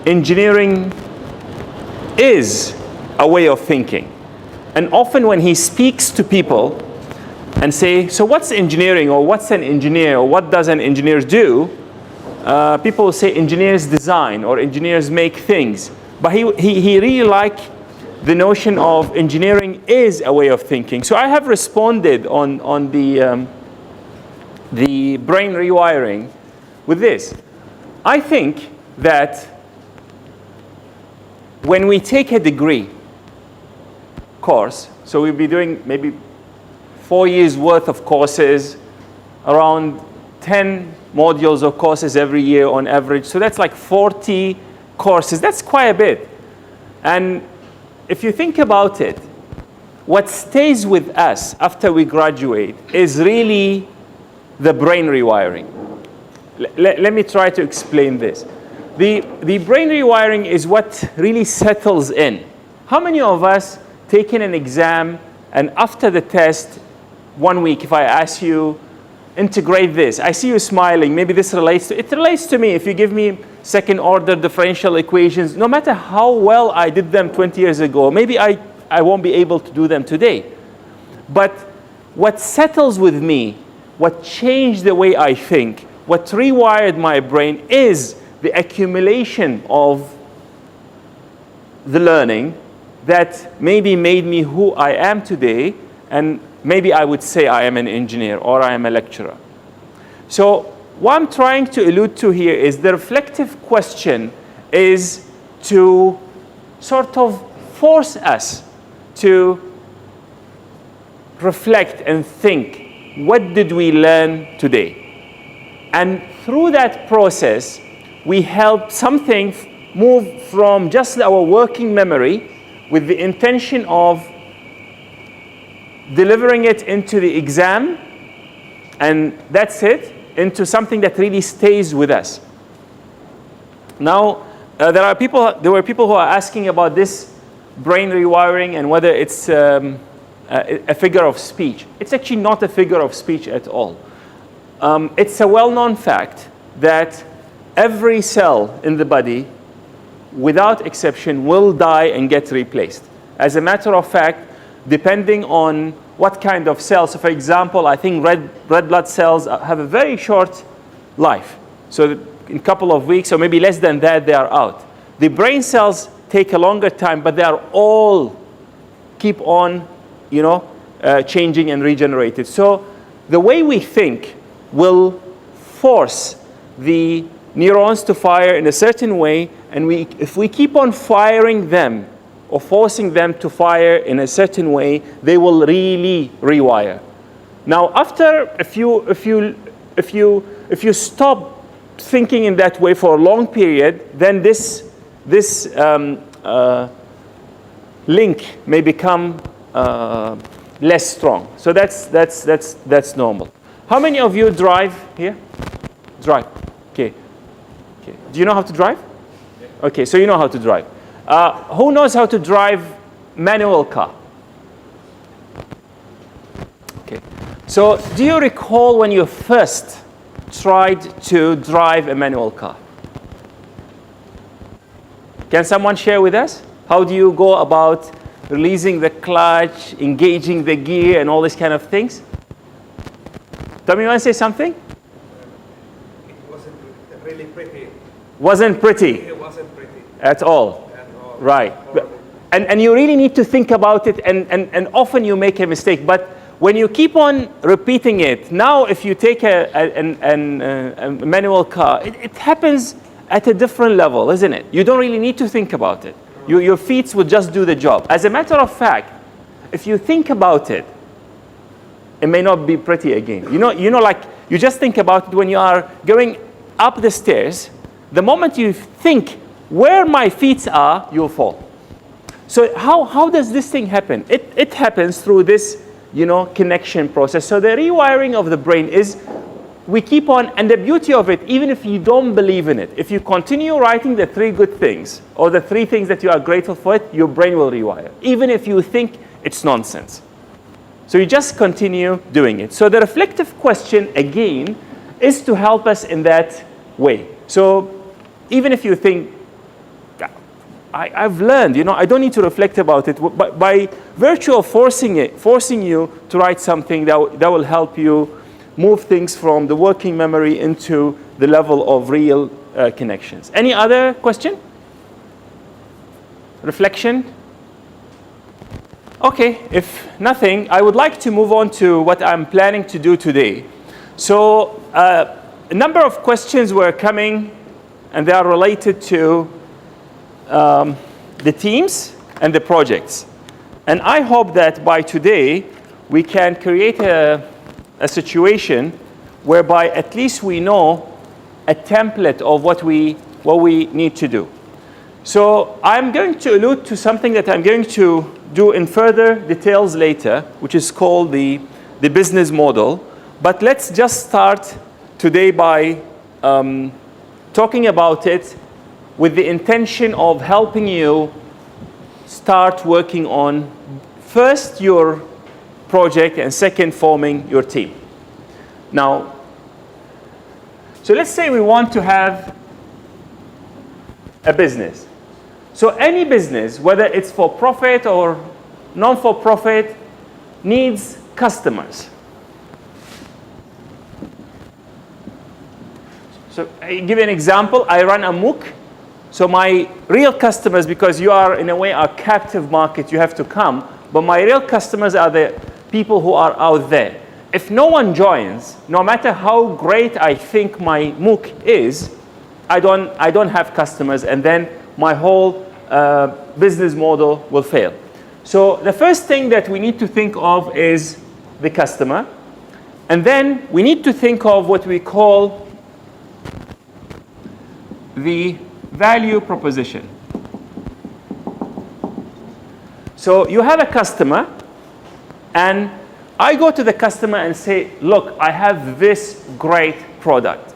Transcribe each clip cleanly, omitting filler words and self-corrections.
engineering is a way of thinking. And often when he speaks to people and say, so what's engineering, or what's an engineer, or what does an engineer do? People will say engineers design, or engineers make things. But he really liked the notion of engineering is a way of thinking. So I have responded on the brain rewiring with this. I think that when we take a degree course, so we'll be doing maybe 4 years worth of courses, around 10 modules of courses every year on average. So that's like 40 courses. That's quite a bit. And if you think about it, what stays with us after we graduate is really the brain rewiring. Let me try to explain this. The brain rewiring is what really settles in. How many of us taken an exam, and after the test, 1 week, if I ask you, integrate this, I see you smiling, maybe this relates to, it relates to me. If you give me second order differential equations, no matter how well I did them 20 years ago, maybe I won't be able to do them today. But what settles with me, what changed the way I think, what rewired my brain is the accumulation of the learning that maybe made me who I am today, and maybe I would say I am an engineer or I am a lecturer. So what I'm trying to allude to here is the reflective question is to sort of force us to reflect and think, what did we learn today? And through that process, we help something move from just our working memory with the intention of delivering it into the exam, and that's it, into something that really stays with us. Now, there were people who are asking about this brain rewiring and whether it's a figure of speech. It's actually not a figure of speech at all. It's a well-known fact that every cell in the body, without exception, will die and get replaced. As a matter of fact, depending on what kind of cells. So for example, I think red blood cells have a very short life. So in a couple of weeks, or maybe less than that, they are out. The brain cells take a longer time, but they are all keep on, changing and regenerated. So the way we think will force the neurons to fire in a certain way, and if we keep on firing them or forcing them to fire in a certain way, they will really rewire. Now, after if you stop thinking in that way for a long period, then this link may become less strong. So that's normal. How many of you drive here? Drive. Okay. Do you know how to drive? Yeah. Okay, so you know how to drive. Who knows how to drive manual car? Okay. So do you recall when you first tried to drive a manual car? Can someone share with us? How do you go about releasing the clutch, engaging the gear, and all these kind of things? Tommy, you want to say something? It wasn't really pretty. Wasn't pretty? It wasn't pretty. At all? At all. Right. And you really need to think about it, and often you make a mistake. But when you keep on repeating it, now if you take a manual car, it happens at a different level, isn't it? You don't really need to think about it. Your feet will just do the job. As a matter of fact, if you think about it, it may not be pretty again. Like you just think about it when you are going up the stairs. The moment you think where my feet are, you'll fall. So how does this thing happen? It happens through this, connection process. So the rewiring of the brain is we keep on, and the beauty of it, even if you don't believe in it, if you continue writing the 3 good things or the 3 things that you are grateful for, your brain will rewire, even if you think it's nonsense. So you just continue doing it. So the reflective question, again, is to help us in that way. So even if you think I've learned, I don't need to reflect about it. But by virtue of forcing you to write something that will help you move things from the working memory into the level of real connections. Any other question? Reflection? Okay, if nothing, I would like to move on to what I'm planning to do today. So a number of questions were coming, and they are related to the teams and the projects. And I hope that by today, we can create a situation whereby at least we know a template of what we need to do. So I'm going to allude to something that I'm going to do in further details later, which is called the business model. But let's just start today by talking about it with the intention of helping you start working on first your project and second forming your team. Now, so let's say we want to have a business. So any business, whether it's for profit or non-for-profit, needs customers. So I give you an example. I run a MOOC. So my real customers, because you are in a way a captive market, you have to come. But my real customers are the people who are out there. If no one joins, no matter how great I think my MOOC is, I don't have customers, and then my whole business model will fail. So the first thing that we need to think of is the customer. And then we need to think of what we call the value proposition. So you have a customer, and I go to the customer and say, look, I have this great product.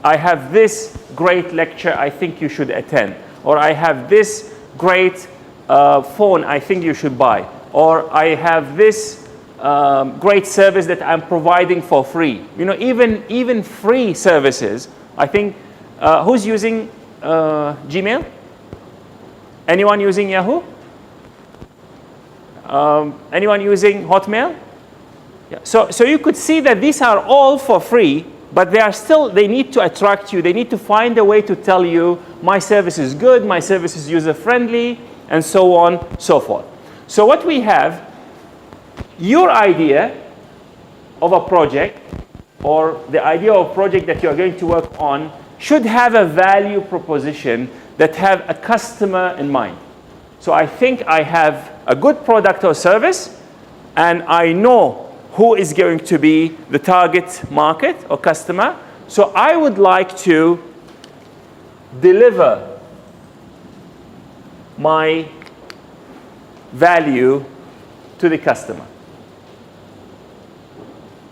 I have this great lecture I think you should attend. Or I have this great phone I think you should buy. Or I have this great service that I'm providing for free. Even free services. I think, who's using Gmail? Anyone using Yahoo? Anyone using Hotmail? Yeah. So you could see that these are all for free, but they need to attract you. They need to find a way to tell you, my service is good, my service is user-friendly, and so on, so forth. So what we have, your idea of a project, or the idea of a project that you're going to work on, should have a value proposition that have a customer in mind. So I think I have a good product or service, and I know who is going to be the target market or customer. So I would like to deliver my value to the customer.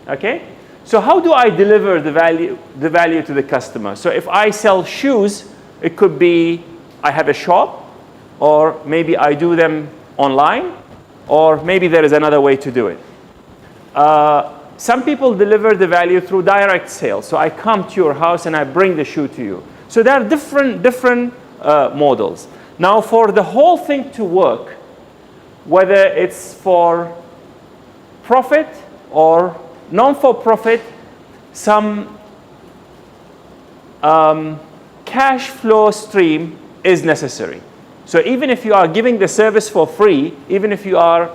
Okay? So how do I deliver the value to the customer? So if I sell shoes, it could be I have a shop, or maybe I do them online, or maybe there is another way to do it. Some people deliver the value through direct sales. So I come to your house and I bring the shoe to you. So there are different models. Now for the whole thing to work, whether it's for profit or non-for-profit, some cash flow stream is necessary. So even if you are giving the service for free, even if you are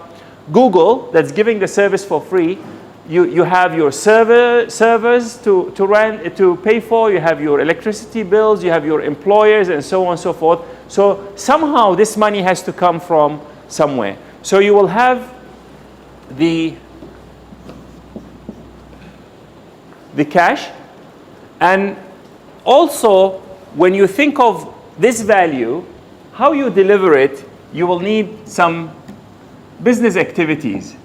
Google that's giving the service for free, you have your servers to pay for, you have your electricity bills, you have your employers, and so on and so forth. So somehow this money has to come from somewhere. So you will have the cash, and also when you think of this value, how you deliver it, you will need some business activities.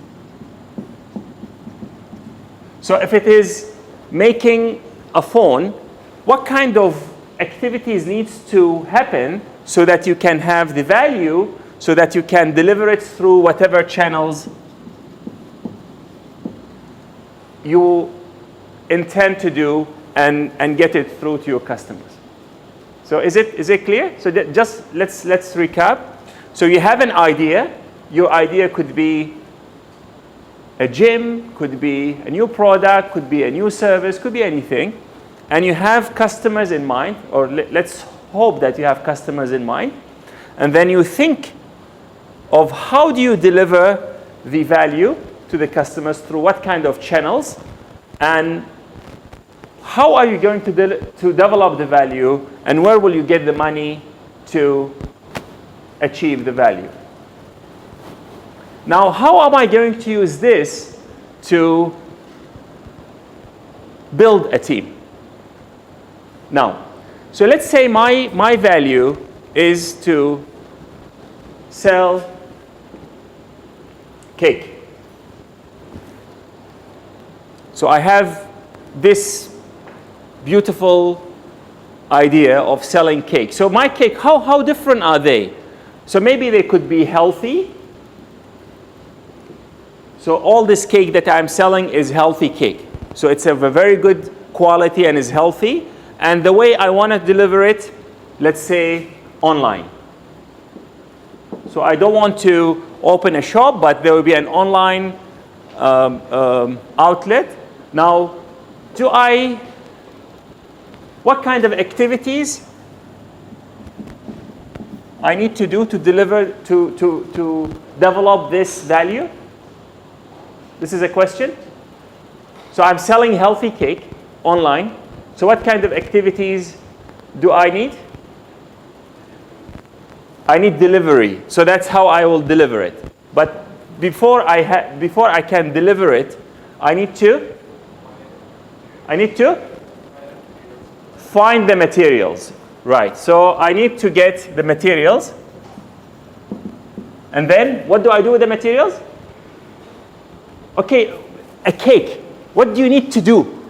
So if it is making a phone, what kind of activities needs to happen so that you can have the value, so that you can deliver it through whatever channels you intend to do and get it through to your customers. So is it clear? So just let's recap. So you have an idea. Your idea could be a gym, could be a new product, could be a new service, could be anything. And you have customers in mind, or let's hope that you have customers in mind. And then you think of how do you deliver the value to the customers, through what kind of channels, and how are you going to develop the value, and where will you get the money to achieve the value. Now, how am I going to use this to build a team? Now, so let's say my value is to sell cake. So I have this beautiful idea of selling cake. So my cake, how different are they? So maybe they could be healthy. So all this cake that I'm selling is healthy cake. So it's of a very good quality and is healthy. And the way I want to deliver it, let's say online. So I don't want to open a shop, but there will be an online outlet. Now, what kind of activities I need to do to deliver, to develop this value? This is a question. So I'm selling healthy cake online. So what kind of activities do I need? I need delivery. So that's how I will deliver it. But before I can deliver it, I need to find the materials. Right. So I need to get the materials. And then what do I do with the materials? Okay, a cake. What do you need to do?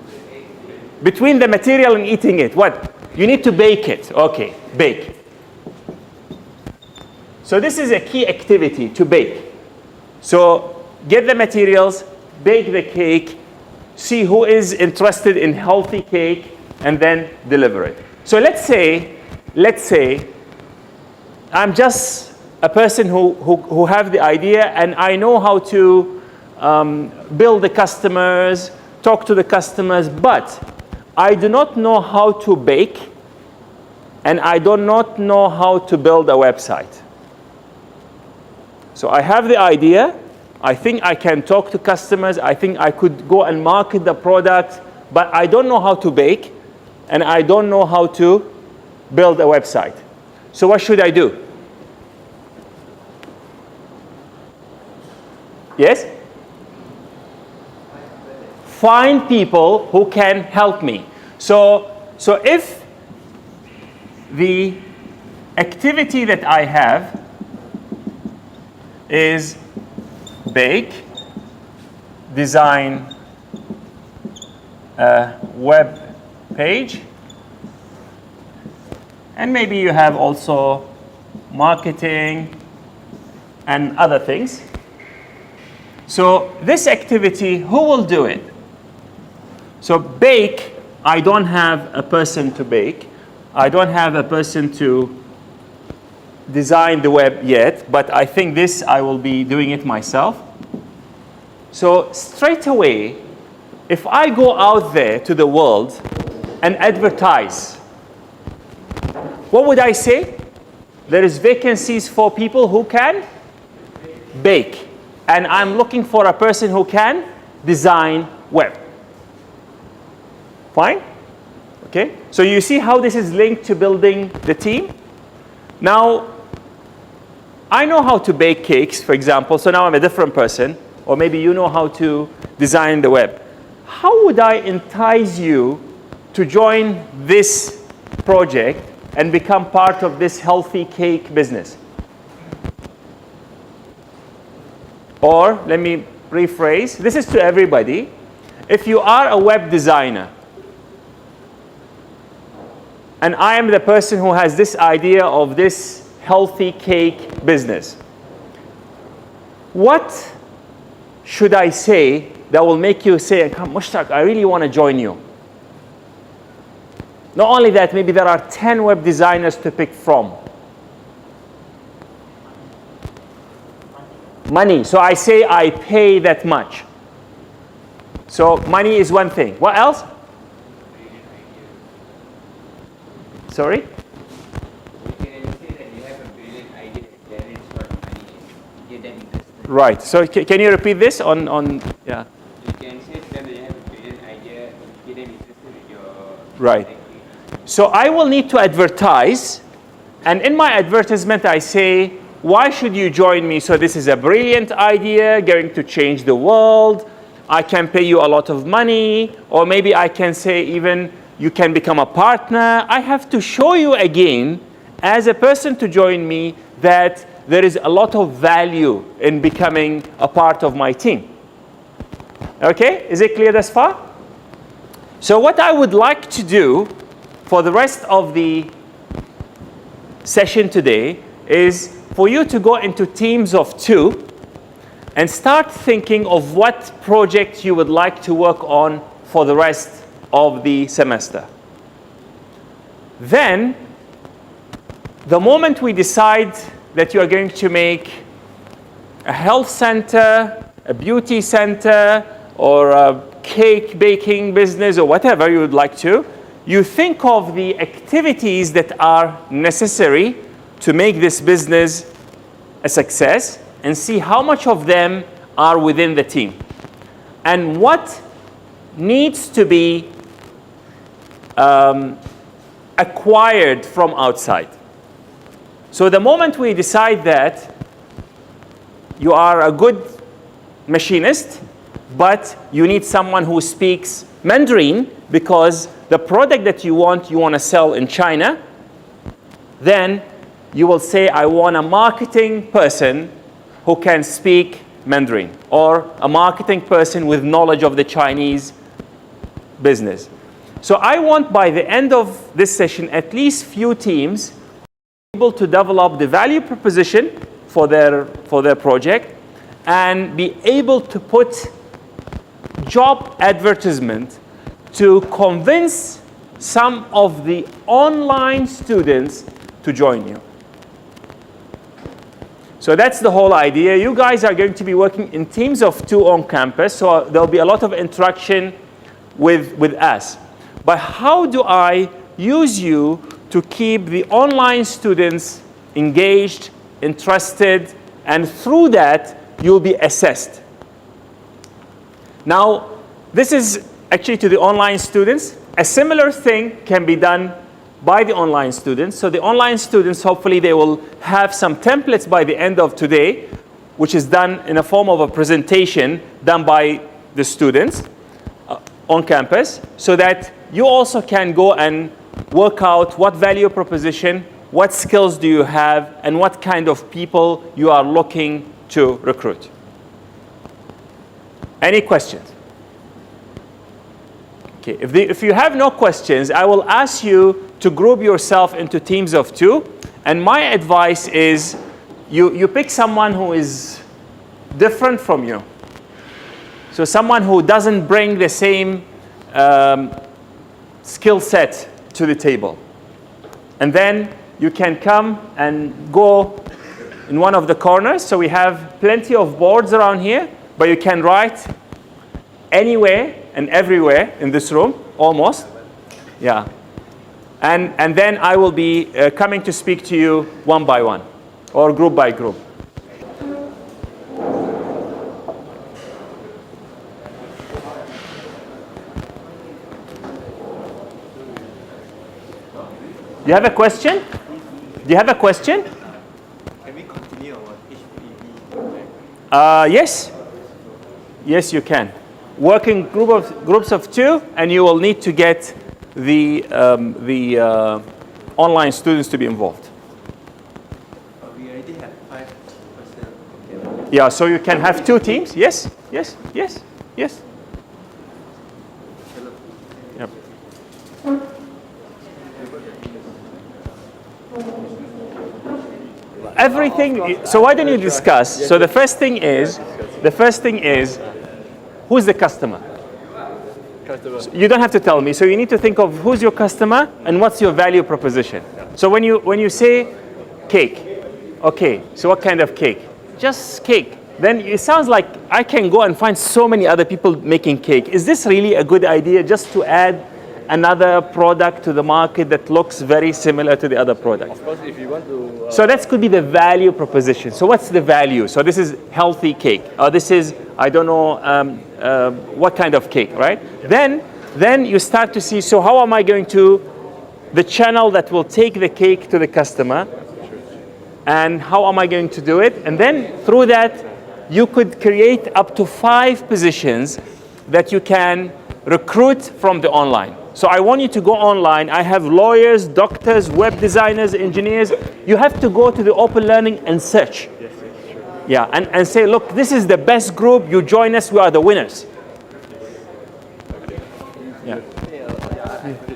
Between the material and eating it, what? You need to bake it. Okay, bake. So this is a key activity, to bake. So get the materials, bake the cake, see who is interested in healthy cake, and then deliver it. So let's say I'm just a person who have the idea, and I know how to build the customers, talk to the customers, but I do not know how to bake, and I do not know how to build a website. So I have the idea. I think I can talk to customers. I think I could go and market the product, but I don't know how to bake, and I don't know how to build a website. So what should I do? Yes? Find people who can help me. So if the activity that I have is bake, design a web page, and maybe you have also marketing and other things. So this activity, who will do it? So bake, I don't have a person to bake. I don't have a person to design the web yet, but I think this I will be doing it myself. So straight away, if I go out there to the world and advertise, what would I say? There is vacancies for people who can bake, and I'm looking for a person who can design web. Fine? Okay? So you see how this is linked to building the team? Now, I know how to bake cakes, for example, so now I'm a different person, or maybe you know how to design the web. How would I entice you to join this project and become part of this healthy cake business? Or, let me rephrase, this is to everybody. If you are a web designer, and I am the person who has this idea of this healthy cake business, what should I say that will make you say, Mushtaq, I really want to join you? Not only that, maybe there are 10 web designers to pick from. Money. So I say I pay that much. So money is one thing. What else? Sorry? Right. So can you repeat this on yeah. You can say that you have a brilliant idea, get them interested in your right. So I will need to advertise, and in my advertisement I say, why should you join me? So this is a brilliant idea, going to change the world. I can pay you a lot of money, or maybe I can say even you can become a partner. I have to show you again, as a person to join me, that there is a lot of value in becoming a part of my team. Okay, is it clear thus far? So what I would like to do for the rest of the session today is for you to go into teams of 2 and start thinking of what project you would like to work on for the rest of the semester. Then, the moment we decide that you are going to make a health center, a beauty center, or a cake baking business, or whatever you would like to, you think of the activities that are necessary to make this business a success and see how much of them are within the team and what needs to be acquired from outside. So the moment we decide that you are a good machinist, but you need someone who speaks Mandarin because the product that you want to sell in China, then you will say, I want a marketing person who can speak Mandarin, or a marketing person with knowledge of the Chinese business. So I want by the end of this session, at least few teams able to develop the value proposition for their project and be able to put job advertisement to convince some of the online students to join you. So that's the whole idea. You guys are going to be working in teams of 2 on campus, so there'll be a lot of interaction with us. But how do I use you to keep the online students engaged, interested, and through that, you'll be assessed. Now, this is actually to the online students. A similar thing can be done by the online students. So the online students, hopefully they will have some templates by the end of today, which is done in a form of a presentation done by the students on campus, so that you also can go and work out what value proposition, what skills do you have, and what kind of people you are looking to recruit. Any questions? Okay, if you have no questions, I will ask you to group yourself into teams of 2. And my advice is you pick someone who is different from you. So someone who doesn't bring the same skill set to the table. And then you can come and go in one of the corners. So we have plenty of boards around here, but you can write anywhere and everywhere in this room, almost. Yeah. And then I will be coming to speak to you one by one, or group by group. Do you have a question? Do you have a question? Can we continue our HPV? Yes. Yes, you can. Work in groups of 2, and you will need to get the online students to be involved. We already have 5 personnel. Yeah, so you can have 2 teams. Yes, yes, yes, yes. Yep. Everything. So why don't you discuss? So the first thing is, who's the customer? customer. You don't have to tell me. So you need to think of who's your customer and what's your value proposition. So when you say cake, okay, so what kind of cake? Just cake. Then it sounds like I can go and find so many other people making cake. Is this really a good idea just to add another product to the market that looks very similar to the other product? Of course, if you want to... So that could be the value proposition. So what's the value? So this is healthy cake. Or this is, I don't know, what kind of cake, right? Then you start to see, so how am I going to, the channel that will take the cake to the customer, and how am I going to do it? And then through that, you could create up to 5 positions that you can recruit from the online. So I want you to go online. I have lawyers, doctors, web designers, engineers. You have to go to the open learning and search. Yes, sure. Yeah, and say, look, this is the best group. You join us, we are the winners. Yeah.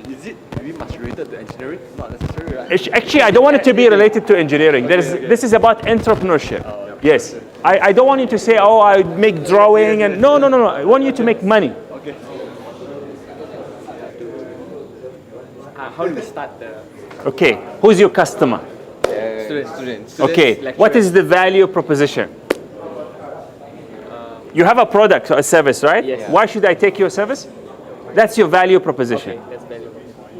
Is it really much related to engineering? Not necessarily, right? Actually, I don't want it to be related to engineering. This is about entrepreneurship. Yes. I don't want you to say, oh, I make drawing and no. I want you to make money. Okay. How do we start the Okay, who's your customer? students? Okay, what is the value proposition? You have a product or a service, right? Yes. Why should I take your service? That's your value proposition. Okay, that's value.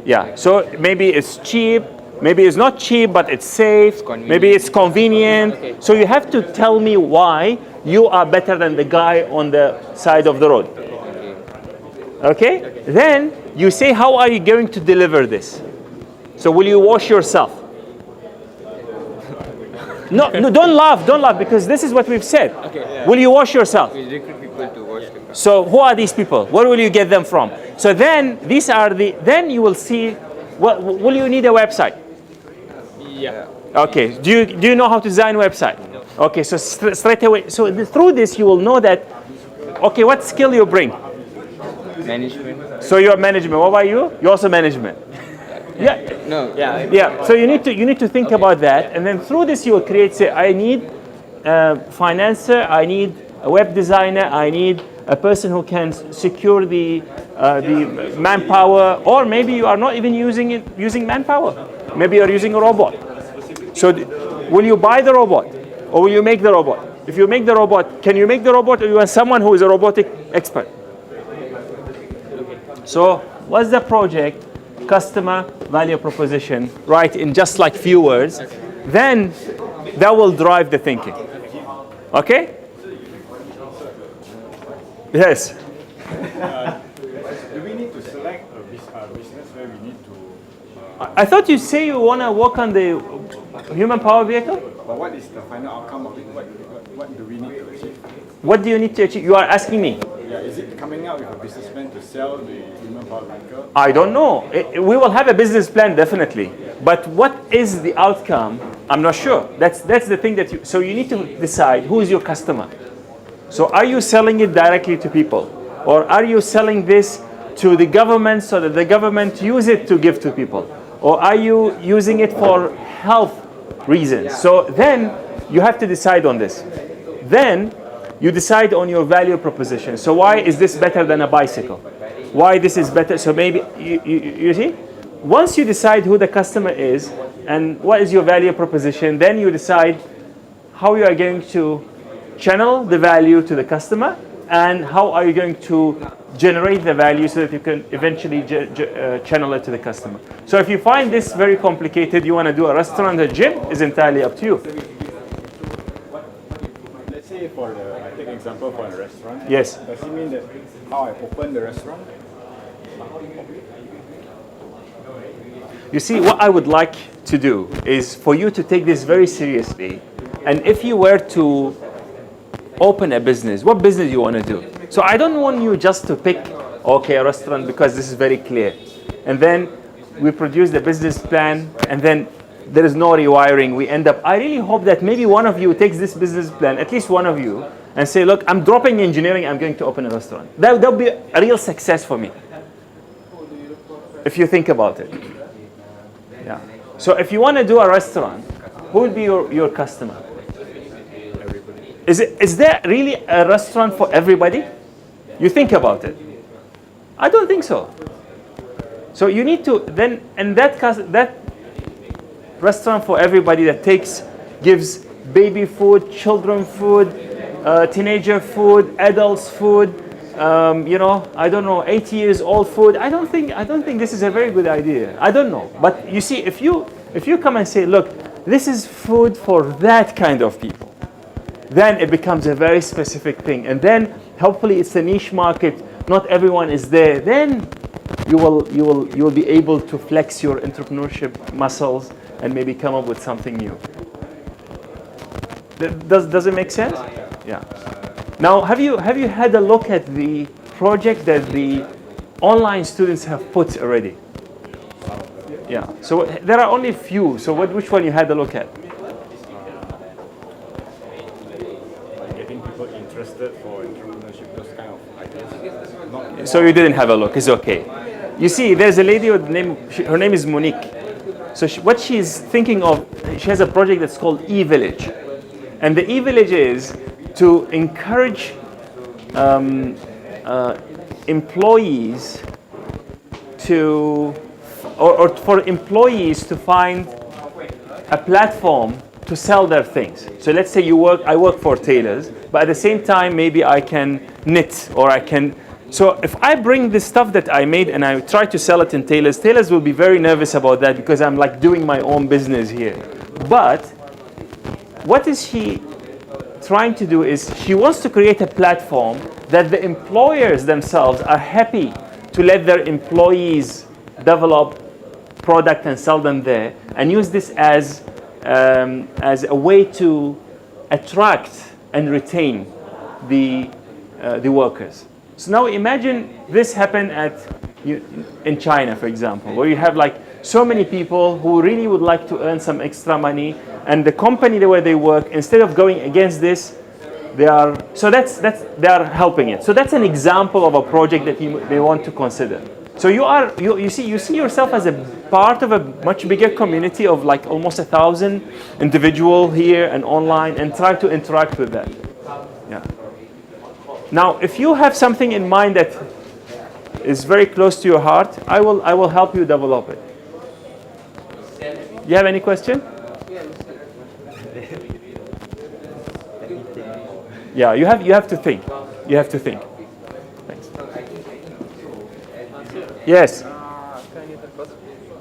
Yeah, so maybe it's cheap, maybe it's not cheap, but it's safe, convenient. maybe it's convenient. Okay. So you have to tell me why you are better than the guy on the side of the road. Okay? Then you say, how are you going to deliver this? So will you wash yourself? No, don't laugh, because this is what we've said. Okay, yeah. Will you wash yourself? We recruit people to wash the car. So who are these people? Where will you get them from? So then then you will see, will you need a website? Yeah. Okay, do you know how to design a website? Okay, so straight away, so through this you will know that, okay, what skill you bring? Management. So you're management, what about you? You're also management. Yeah. No. Yeah. Yeah, so you need to think about that, and then through this you will create, say, I need a financer, I need a web designer, I need a person who can secure the manpower, or maybe you are not even using manpower. Maybe you're using a robot. So will you buy the robot, or will you make the robot? If you make the robot, can you make the robot, or you want someone who is a robotic expert? So what's the project? Customer value proposition, right, in just like few words, then that will drive the thinking. Okay? Yes. Do we need to select a business where we need to... I thought you say you want to work on the human power vehicle? but what is the final outcome of it? What do we need to achieve? What do you need to achieve? You are asking me. Yeah, is it coming out with a business plan to sell the human power vehicle? I don't know. We will have a business plan, definitely. But what is the outcome? I'm not sure. That's the thing that so you need to decide who is your customer. So are you selling it directly to people? Or are you selling this to the government so that the government use it to give to people? Or are you using it for health reasons? So then you have to decide on this. Then you decide on your value proposition. So why is this better than a bicycle? Why this is better? So maybe, you see? Once you decide who the customer is and what is your value proposition, then you decide how you are going to channel the value to the customer and how are you going to generate the value so that you can eventually channel it to the customer. So if you find this very complicated, you want to do a restaurant, a gym, is entirely up to you. Let's say I take an example for a restaurant. Yes. Does it mean that how I open the restaurant? You see, what I would like to do is for you to take this very seriously. And if you were to open a business, what business you want to do? So I don't want you just to pick, okay, a restaurant because this is very clear. And then we produce the business plan and then there is no rewiring. We end up, I really hope that maybe one of you takes this business plan, at least one of you, and say, look, I'm dropping engineering, I'm going to open a restaurant. That would be a real success for me. If you think about it. Yeah. So if you want to do a restaurant, who will be your customer? Is there really a restaurant for everybody? You think about it. I don't think so. So you need to then, and that restaurant for everybody that gives baby food, children food, teenager food, adults food, I don't know, 80 years old food. I don't think this is a very good idea. I don't know. But you see, if you come and say, look, this is food for that kind of people, then it becomes a very specific thing. And then hopefully it's a niche market. Not everyone is there. Then you will be able to flex your entrepreneurship muscles and maybe come up with something new. Does it make sense? Yeah. Now, have you had a look at the project that the online students have put already? Yeah. So there are only a few. So which one you had a look at? Getting people interested for entrepreneurship, those kind of ideas. So you didn't have a look. It's okay. You see, there's a lady with her name is Monique. So what she's thinking of, she has a project that's called e-village. And the e-village is to encourage employees or for employees to find a platform to sell their things. So let's say I work for tailors, but at the same time, maybe I can knit or I can. So if I bring the stuff that I made and I try to sell it in tailors will be very nervous about that because I'm like doing my own business here. But what is she trying to do is she wants to create a platform that the employers themselves are happy to let their employees develop product and sell them there, and use this as a way to attract and retain the workers. So now imagine this happen in China, for example, where you have like so many people who really would like to earn some extra money, and the company where they work, instead of going against this, they are helping it. So that's an example of a project that they want to consider. So you see yourself as a part of a much bigger community of like almost 1,000 individuals here and online, and try to interact with that. Yeah. Now, if you have something in mind that is very close to your heart, I will help you develop it. You have any question? Yeah, you have to think. You have to think. Thanks. Yes.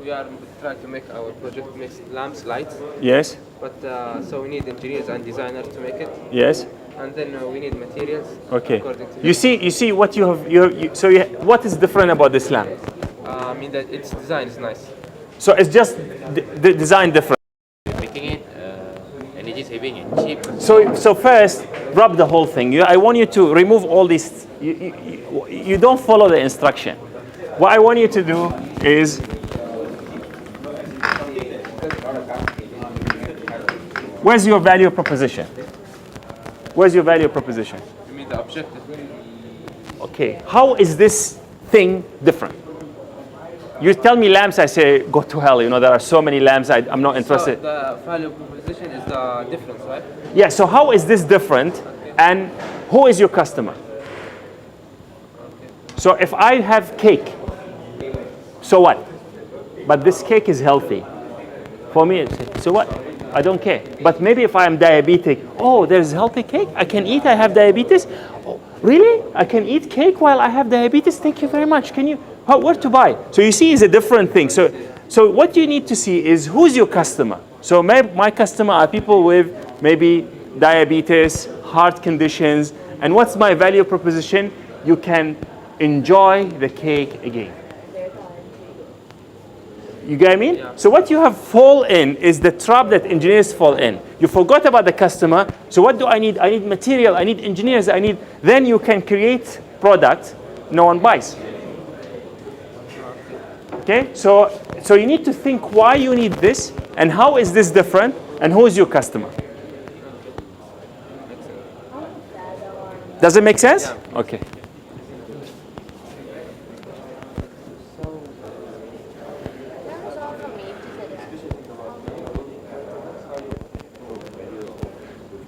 We are trying to make our project makes lamps lights. Yes. But so we need engineers and designers to make it. Yes. And then we need materials. Okay. You see what you have. What is different about this lamp? I mean that its design is nice. So it's just the design different. Making it energy saving and cheap. So first, rub the whole thing. I want you to remove all these. You don't follow the instruction. What I want you to do is where's your value proposition? Where's your value proposition? You mean the objective? Okay. How is this thing different? You tell me lamps, I say go to hell. There are so many lamps. I'm not interested. So the value proposition is the difference, right? Yeah. So how is this different, and who is your customer? So if I have cake, so what? But this cake is healthy. For me, so what? I don't care. But maybe if I am diabetic, there's healthy cake I can eat. I have diabetes. Oh, really? I can eat cake while I have diabetes? Thank you very much. Can you? Where to buy? So you see, it's a different thing. So what you need to see is who's your customer. So my customer are people with maybe diabetes, heart conditions, and what's my value proposition? You can enjoy the cake again. You get what I mean? Yeah. So what you have fall in is the trap that engineers fall in. You forgot about the customer. So what do I need? I need material. I need engineers. Then you can create product no one buys. Okay? So you need to think why you need this and how is this different and who is your customer. Does it make sense? Yeah. Okay.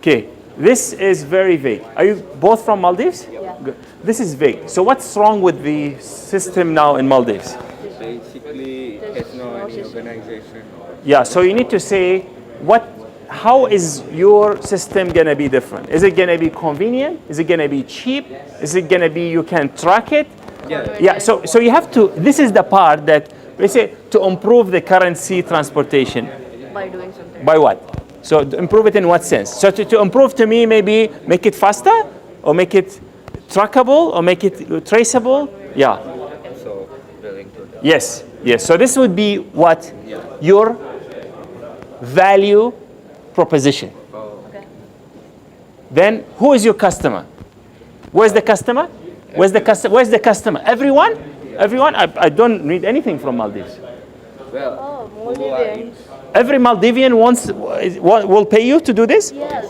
Okay, this is very vague. Are you both from Maldives? Yeah. Good. This is vague. So what's wrong with the system now in Maldives? Basically, it's not any organization. Yeah, so you need to say, how is your system going to be different? Is it going to be convenient? Is it going to be cheap? Is it going to be you can track it? Yeah, so you have to, this is the part that we say to improve the currency transportation. By doing something. By what? So to improve it in what sense? So to improve to me, maybe make it faster or make it trackable or make it traceable? Yeah. So, willing to. Yes, yes. So this would be what? Your value proposition. Okay. Then who is your customer? Where's the customer? Where's the customer? Where's the customer? Everyone? Everyone? I don't read anything from Maldives. Well, Maldivians. Every Maldivian will pay you to do this? Yes,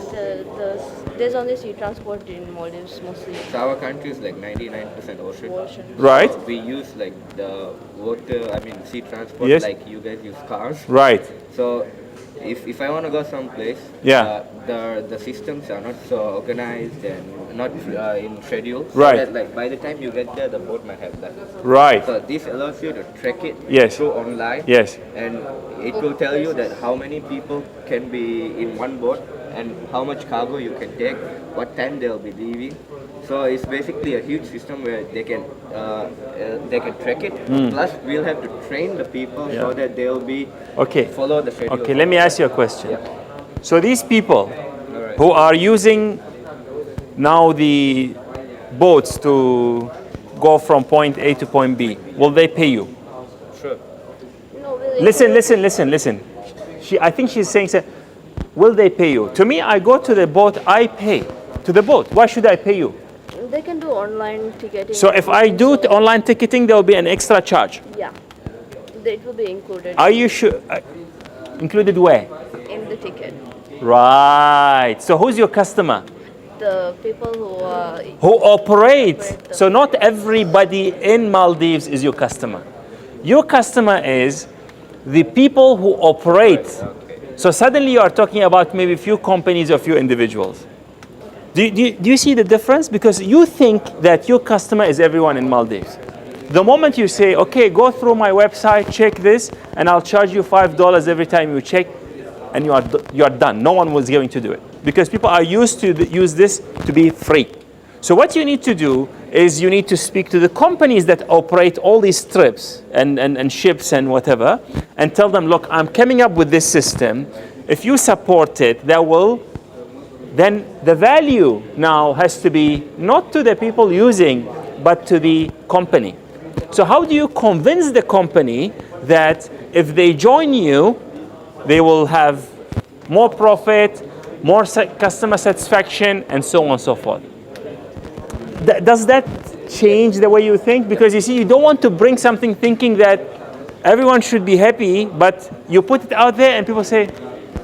there's only sea transport in Maldives mostly. so our country is like 99% ocean. Ocean. Right, We use like the water, sea transport, Yes. like you guys use cars. right. So if I want to go someplace, Yeah. the systems are not so organized and not in schedule. So Right. that, like by the time you get there, the boat might have left. Right. So this allows you to track it Yes. through online. Yes. And it will tell you that how many people can be in one boat and how much cargo you can take, what time they'll be leaving. So it's basically a huge system where they can track it. Plus, we'll have to train the people so that they'll be Okay. follow the schedule. Okay, let me ask you a question. Yeah. So these people Alright. who are using now the boats to go from point A to point B, will they pay you? Sure. No, Listen. I think she's saying, will they pay you? To me, I go to the boat, I pay to the boat. Why should I pay you? they can do online ticketing. So if I do online ticketing, there will be an extra charge. Yeah, it will be included Are you sure? Included where? in the ticket. Right. So who's your customer? The people Who operate. So not everybody in Maldives is your customer. Your customer is the people who operate. So suddenly you are talking about maybe a few companies or a few individuals. Do you see the difference? Because you think that your customer is everyone in Maldives. The moment you say, okay, go through my website, check this, and I'll charge you $5 every time you check, and you are done. No one was going to do it. Because people are used to use this to be free. So what you need to do is you need to speak to the companies that operate all these trips and ships and whatever, and tell them, look, I'm coming up with this system. If you support it, then the value now has to be not to the people using, but to the company. So how do you convince the company that if they join you, they will have more profit, more customer satisfaction, and so on and so forth? Does that change the way you think? Because you see, you don't want to bring something thinking that everyone should be happy, but you put it out there and people say,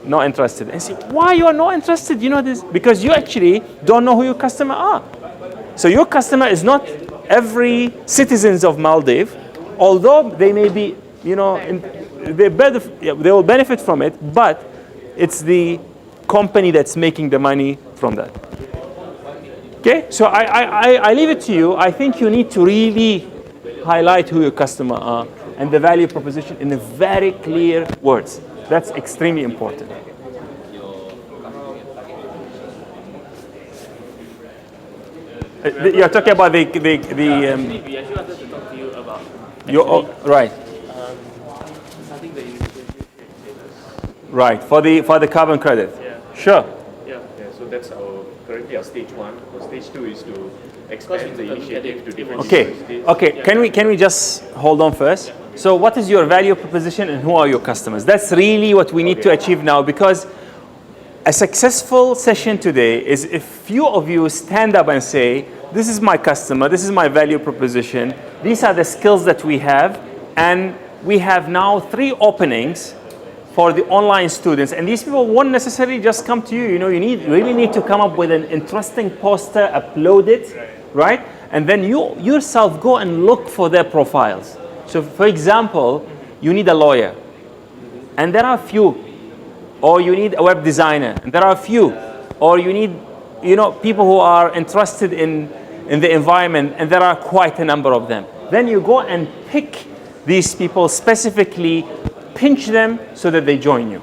not interested. And say, why you are not interested? You know this? Because you actually don't know who your customer are. So your customer is not every citizens of Maldives, although they may be, they will benefit from it, but it's the company that's making the money from that. Okay, so I leave it to you. I think you need to really highlight who your customer are and the value proposition in a very clear words. That's extremely important. You're talking about the We actually wanted to talk to you about right, starting the internship status. right, for the carbon credit. Yeah. Sure. Yeah. So that's currently our stage 1. Stage 2 is to expand the Because initiative to different Okay. universities. Okay. Can we just hold on first? So what is your value proposition and who are your customers? That's really what we need to achieve now, because a successful session today is if few of you stand up and say, this is my customer, this is my value proposition, these are the skills that we have, and we have now 3 openings for the online students, and these people won't necessarily just come to you. You really need to come up with an interesting poster, upload it, right? And then you yourself go and look for their profiles. So for example, you need a lawyer, and there are few, or you need a web designer, and there are few, or you need people who are interested in in the environment, and there are quite a number of them. Then you go and pick these people specifically, pinch them so that they join you.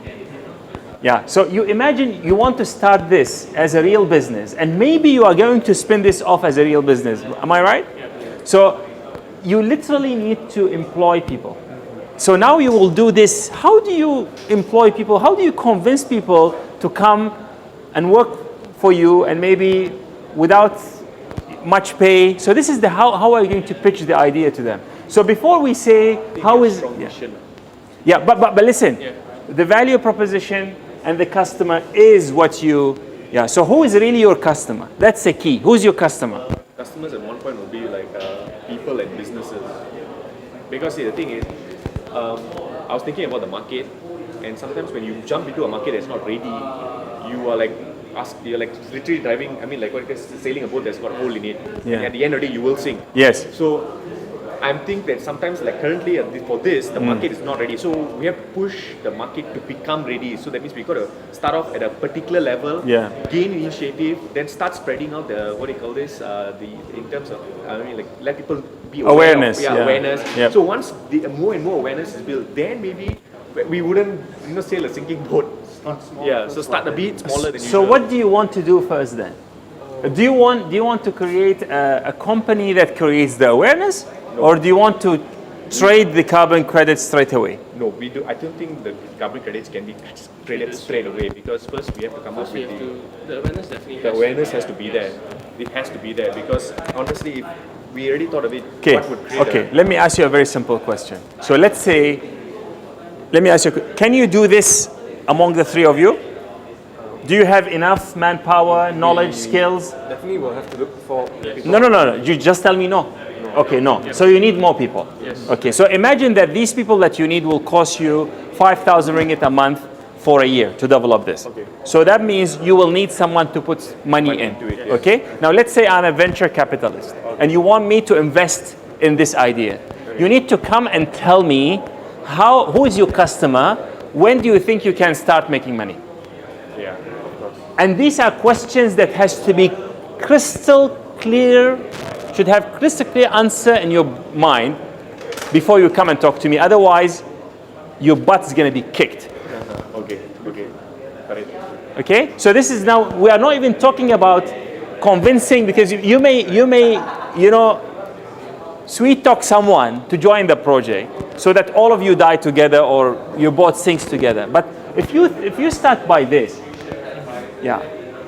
Yeah, so you imagine you want to start this as a real business, and maybe you are going to spin this off as a real business. Am I right? So you literally need to employ people. So now you will do this. How do you employ people? How do you convince people to come and work for you, and maybe without much pay? So this is the how are you going to pitch the idea to them? So before we say how is but listen, the value proposition and the customer is what you so who is really your customer? That's the key. Who's your customer? Customers at one point will be like people and businesses. Because see, the thing is, I was thinking about the market, and sometimes when you jump into a market that's not ready, you are like you're like literally driving. I mean, like what it is, sailing a boat that's got a hole in it. Yeah. And at the end of the day, you will sink. Yes. So I'm thinking that sometimes, like currently for this, the market is not ready. So we have to push the market to become ready. So that means we got to start off at a particular level, gain initiative, then start spreading out the in terms of let people be aware awareness. Of, awareness. Yep. So once more and more awareness is built, then maybe we wouldn't sail a sinking boat. So start a bit smaller than So usual. what do you want to do first then? Do you want to create a company that creates the awareness? Or do you want to trade the carbon credits straight away? No, we do. I don't think the carbon credits can be traded straight away, because first we have to come up with the awareness definitely the awareness has to be there. It has to be there, because honestly, if we already thought of it, Okay. what would create Let me ask you a very simple question. So let me ask you, can you do this among the three of you? Do you have enough manpower, knowledge, skills? Definitely we'll have to look for people. No. You just tell me no. Okay, no. So you need more people. Yes. Okay, so imagine that these people that you need will cost you 5,000 ringgit a month for a year to develop this. Okay. So that means you will need someone to put money in. into it, yes. Okay? Now let's say I'm a venture capitalist and you want me to invest in this idea. You need to come and tell me who is your customer, when do you think you can start making money? Yeah, of course. And these are questions that has to be crystal clear, should have crystal clear answer in your mind before you come and talk to me. Otherwise, your butt is going to be kicked. Okay. Got it. Okay? So this is now, we are not even talking about convincing, because you may, sweet talk someone to join the project so that all of you die together or your boat sinks together. But if you start by this,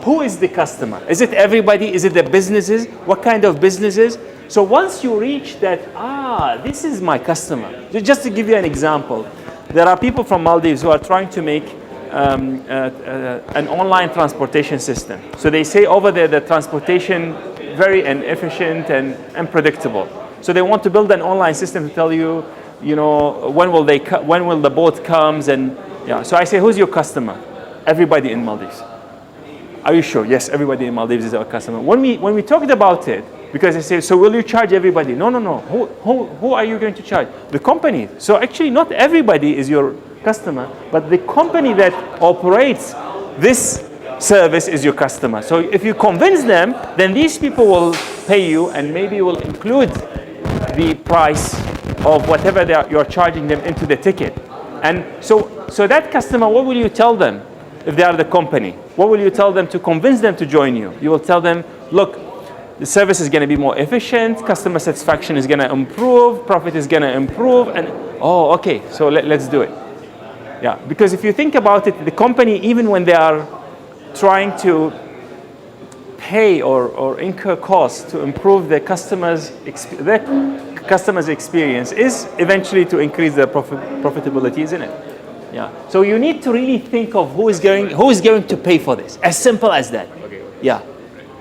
who is the customer? Is it everybody? Is it the businesses? What kind of businesses? So once you reach that, this is my customer. Just to give you an example, there are people from Maldives who are trying to make an online transportation system. So they say over there the transportation very inefficient and unpredictable. So they want to build an online system to tell you, when will the boat comes, and So I say, who's your customer? Everybody in Maldives. Are you sure? Yes, everybody in Maldives is our customer. When we talked about it, because I say, so will you charge everybody? No. Who are you going to charge? The company. So actually, not everybody is your customer, but the company that operates this service is your customer. So if you convince them, then these people will pay you, and maybe will include the price of whatever you're charging them into the ticket. And so that customer, what will you tell them? If they are the company, what will you tell them to convince them to join you? You will tell them, look, the service is going to be more efficient, customer satisfaction is going to improve, profit is going to improve, and okay, so let's do it. Yeah, because if you think about it, the company, even when they are trying to pay or incur costs to improve their customers' experience, is eventually to increase their profitability, isn't it? Yeah. So you need to really think of who is going to pay for this. As simple as that. Okay. Yeah.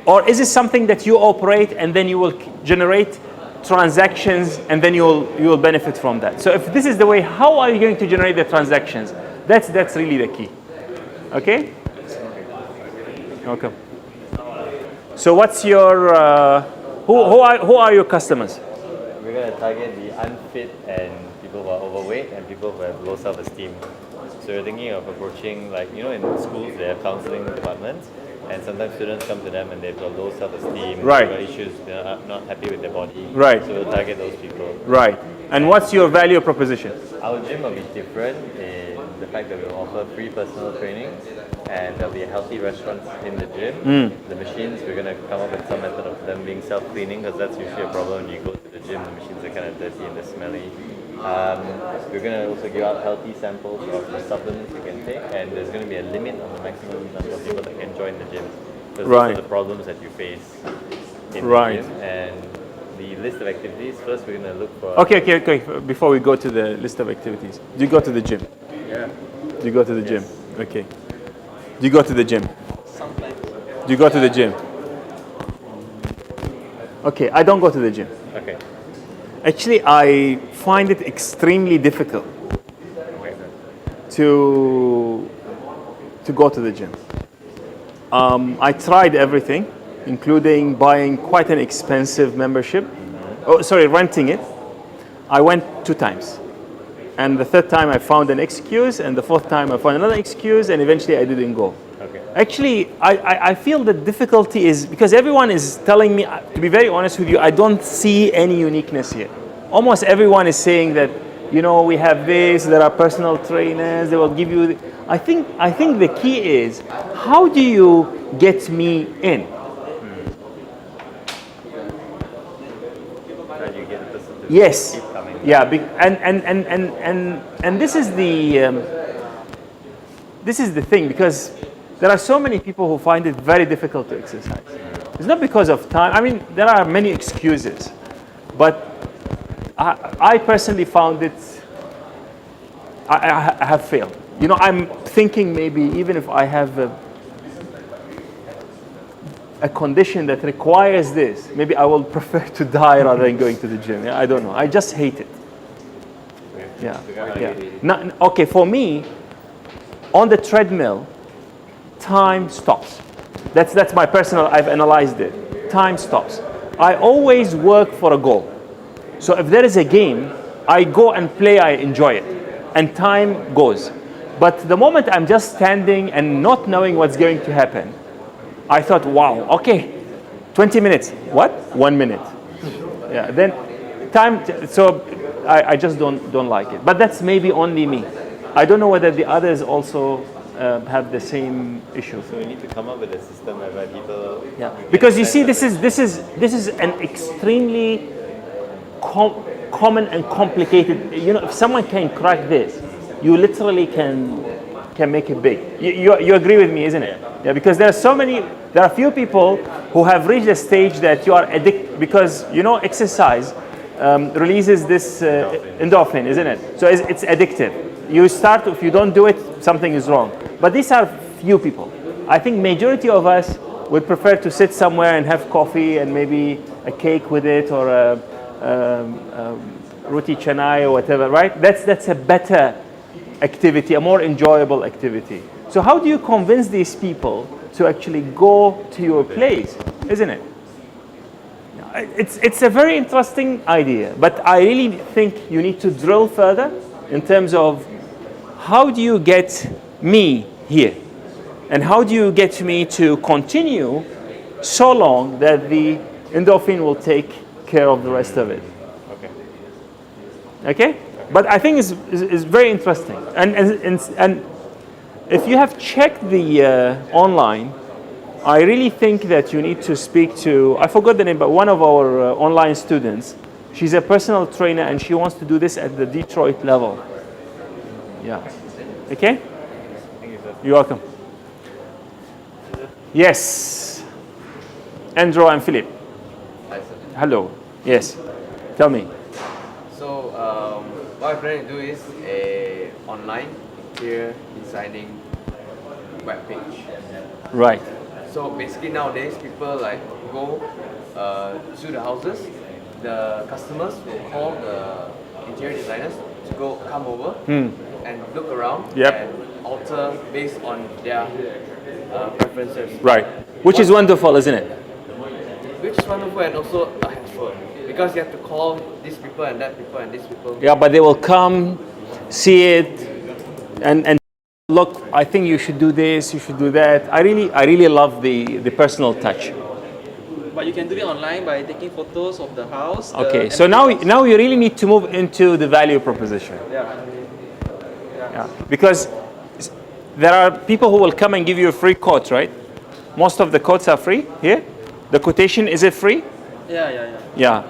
Or is it something that you operate and then you will generate transactions and then you will benefit from that? So if this is the way, how are you going to generate the transactions? That's really the key. Okay? Welcome. So what's your who are your customers? We're going to target the unfit and people who are overweight and people who have low self-esteem. So we're thinking of approaching, in schools they have counseling departments, And sometimes students come to them and they've got low self-esteem, Right. they've got issues, they're not happy with their body. Right. So we'll target those people. Right. And what's your value proposition? Our gym will be different in the fact that we will offer free personal training and there'll be a healthy restaurant in the gym. The machines, we're going to come up with some method of them being self-cleaning because that's usually a problem when you go to the gym. The machines are kind of dirty and they're smelly. We're going to also give out healthy samples of the supplements you can take, and there's going to be a limit on the maximum number of people that can join the gym. Because those are the problems that you face in the gym. And the list of activities, first we're going to look for... Okay. Before we go to the list of activities, do you go to the gym? Yeah. Do you go to the gym? Okay. Do you go to the gym? Sometimes. Do you go to the gym? Okay, I don't go to the gym. Okay. Actually, I find it extremely difficult to go to the gym. I tried everything, including buying quite an expensive membership. Renting it. I went 2 times. And the 3rd time I found an excuse, and the 4th time I found another excuse, and eventually I didn't go. Okay. Actually, I feel the difficulty is because everyone is telling me, to be very honest with you, I don't see any uniqueness here. Almost everyone is saying that, we have this, there are personal trainers, they will give you... I think the key is, how do you get me in? How do you get the person to Yes. keep coming? Yeah, and this is the thing, because there are so many people who find it very difficult to exercise. It's not because of time. I mean, there are many excuses, but I personally found it. I have failed. I'm thinking maybe even if I have a condition that requires this, maybe I will prefer to die rather than going to the gym. I don't know. I just hate it. Yeah. Okay, for me, on the treadmill, time stops. That's my personal, I've analyzed it. Time stops. I always work for a goal. So if there is a game, I go and play, I enjoy it. And time goes. But the moment I'm just standing and not knowing what's going to happen, I thought, wow, okay, 20 minutes. What? 1 minute. Yeah, then time, so I just don't like it. But that's maybe only me. I don't know whether the others also have the same issue. So we need to come up with a system whereby people... Yeah, because you see, this is an extremely common and complicated. If someone can crack this, you literally can make it big. You agree with me, isn't it? Yeah, because there are few people who have reached a stage that you are addicted, because exercise releases this endorphin, isn't it? So it's addictive. You start, if you don't do it, something is wrong. But these are few people. I think majority of us would prefer to sit somewhere and have coffee and maybe a cake with it, or a roti canai or whatever, right? That's a better activity, a more enjoyable activity. So how do you convince these people to actually go to your place, isn't it? It's a very interesting idea, but I really think you need to drill further in terms of how do you get me here? And how do you get me to continue so long that the endorphin will take care of the rest of it? Okay? But I think it's very interesting. And if you have checked the online, I really think that you need to speak to, I forgot the name, but one of our online students. She's a personal trainer and she wants to do this at the Detroit level. Yeah. Okay? Thank you, sir. You're welcome. Yes. Andrew and Philip. Hi, sir. Hello. Yes. Tell me. So, what I'm planning to do is a online interior designing webpage. Right. So basically nowadays people go to the houses, the customers will call the interior designers to come over and look around and alter based on their preferences. Right. Which is wonderful, isn't it? Which is wonderful and also a hassle, because you have to call these people and that people and these people. Yeah, but they will come, see it, and look, I think you should do this, you should do that. I really love the personal touch. But you can do it online by taking photos of the house. Okay, so now you really need to move into the value proposition. Yeah. Because there are people who will come and give you a free quote, right? Most of the quotes are free here. The quotation, is it free? Yeah.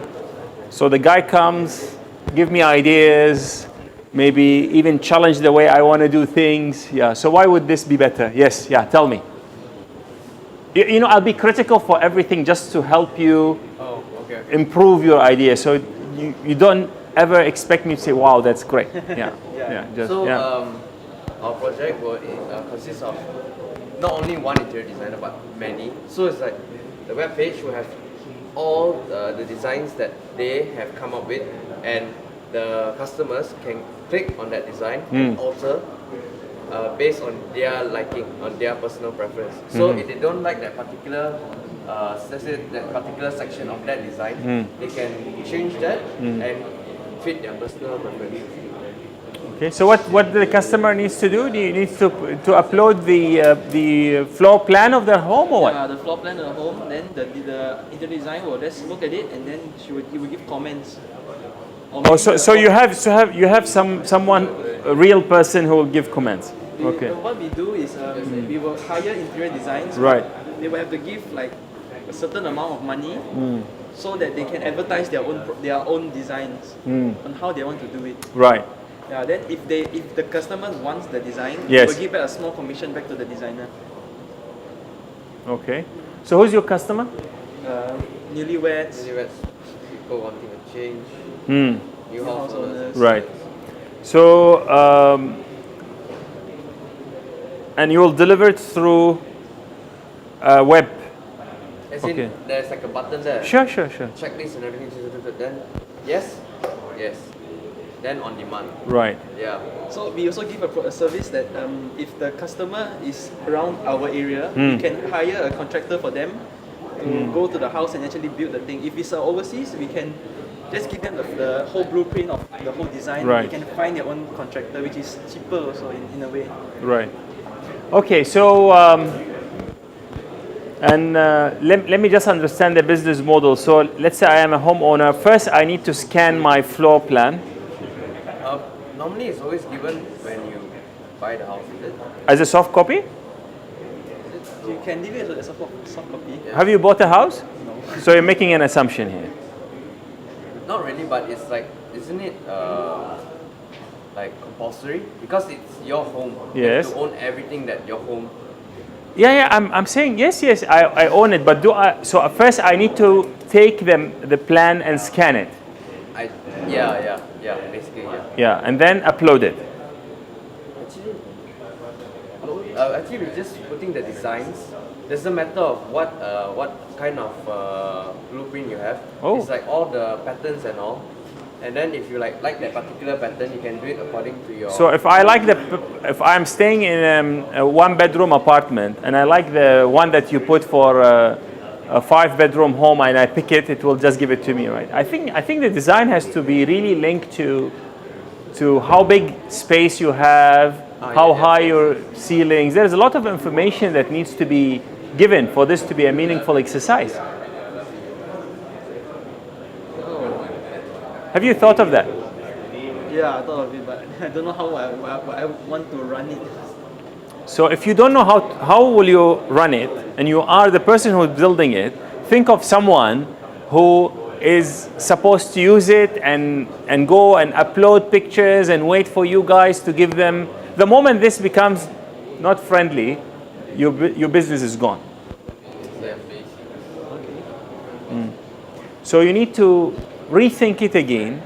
So the guy comes, give me ideas, maybe even challenge the way I want to do things. Yeah. So why would this be better? Yes. Yeah. Tell me. You know, I'll be critical for everything just to help you improve your idea. So you don't ever expect me to say, "Wow, that's great." Yeah. Our project will consist of not only one interior designer but many. So it's like the web page will have all the designs that they have come up with, and the customers can click on that design and alter based on their liking, on their personal preference. So if they don't like that particular, let's say that particular section of that design, they can change that and fit their personal preference. Okay. So what the customer needs to do? He needs to upload the floor plan of their home, or what? The floor plan of the home. Then the interior design will just look at it, and then he will give comments. So you have someone, a real person who will give comments. Okay. What we do is we will hire interior designs. Right. They will have to give like a certain amount of money so that they can advertise their own designs on how they want to do it. Right. Yeah. Then if the customer wants the design, yes, we will give back a small commission back to the designer. Okay. So who's your customer? Newlyweds, people wanting a change, new house owners. Right. So and you will deliver it through web. As in, there's like a button there. Sure. Checklist and everything. Then yes. Then on demand. Right. Yeah. So we also give a service that if the customer is around our area, we can hire a contractor for them to go to the house and actually build the thing. If it's overseas, we can just give them the whole blueprint of the whole design. Right. They can find their own contractor, which is cheaper also in a way. Right. Okay. So let me just understand the business model. So let's say I am a homeowner. First, I need to scan my floor plan. Normally, it's always given when you buy the house, is it? As a soft copy? You can leave it as a soft copy. Yeah. Have you bought a house? No. So you're making an assumption here. Not really, but it's like, isn't it like compulsory? Because it's your home. You have to own everything that your home. Yeah. I'm saying yes. I own it, but so first I need to take the plan and scan it. Basically, yeah. Yeah, and then upload it. Actually, we're just putting the designs. Doesn't matter of what kind of blueprint you have. Oh. It's like all the patterns and all. And then if you like that particular pattern, you can do it according to your. So if I'm staying in a 1-bedroom apartment and I like the one that you put for a 5-bedroom home and I pick it, it will just give it to me, right? I think the design has to be really linked to how big space you have, how high your ceilings. There's a lot of information that needs to be given for this to be a meaningful exercise. Have you thought of that? Yeah, I thought of it, but I don't know how I want to run it. So if you don't know how will you run it, and you are the person who's building it, think of someone who is supposed to use it and go and upload pictures and wait for you guys to give them. The moment this becomes not friendly, your business is gone. So you need to rethink it again.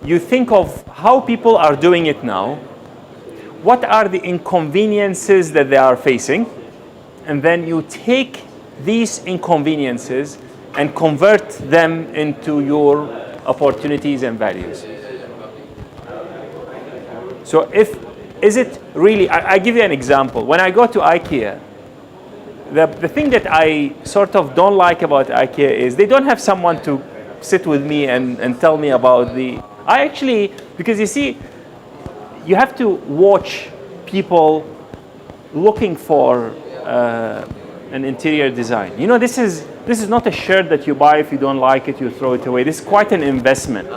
You think of how people are doing it now. What are the inconveniences that they are facing? And then you take these inconveniences and convert them into your opportunities and values. So is it really, I give you an example. When I go to IKEA, the thing that I sort of don't like about IKEA is they don't have someone to sit with me and tell me about because you see, you have to watch people looking for an interior design. You know, this is not a shirt that you buy. If you don't like it, you throw it away. This is quite an investment.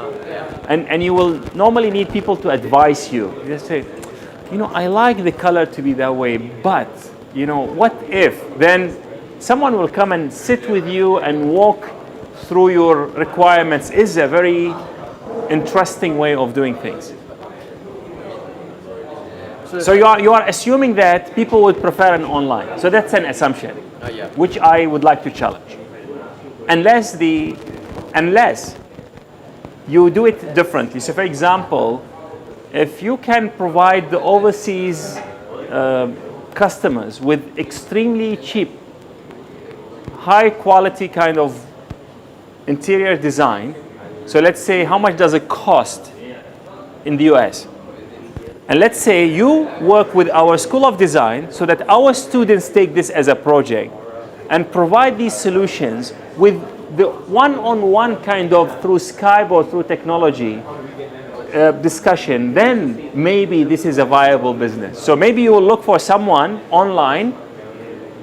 And you will normally need people to advise you. You just say, you know, I like the color to be that way, but, you know, what if? Then someone will come and sit with you and walk through your requirements. Is a very interesting way of doing things. So you are assuming that people would prefer an online. So that's an assumption, which I would like to challenge. Unless you do it differently. So for example, if you can provide the overseas customers with extremely cheap, high quality kind of interior design. So let's say, how much does it cost in the US? And let's say you work with our School of Design so that our students take this as a project and provide these solutions with the one-on-one kind of through Skype or through technology discussion, then maybe this is a viable business. So maybe you will look for someone online,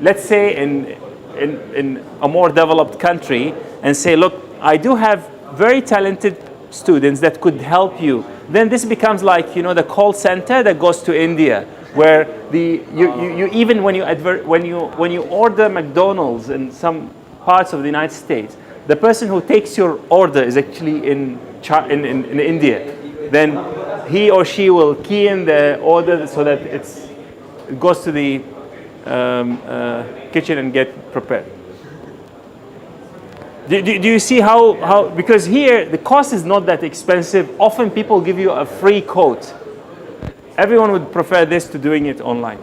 let's say in a more developed country, and say, look, I do have very talented students that could help you. Then this becomes like, you know, the call center that goes to India, where you even when you order McDonald's in some parts of the United States, the person who takes your order is actually in India. Then he or she will key in the order so that it goes to the kitchen and get prepared. Do you see how, because here the cost is not that expensive. Often people give you a free quote. Everyone would prefer this to doing it online.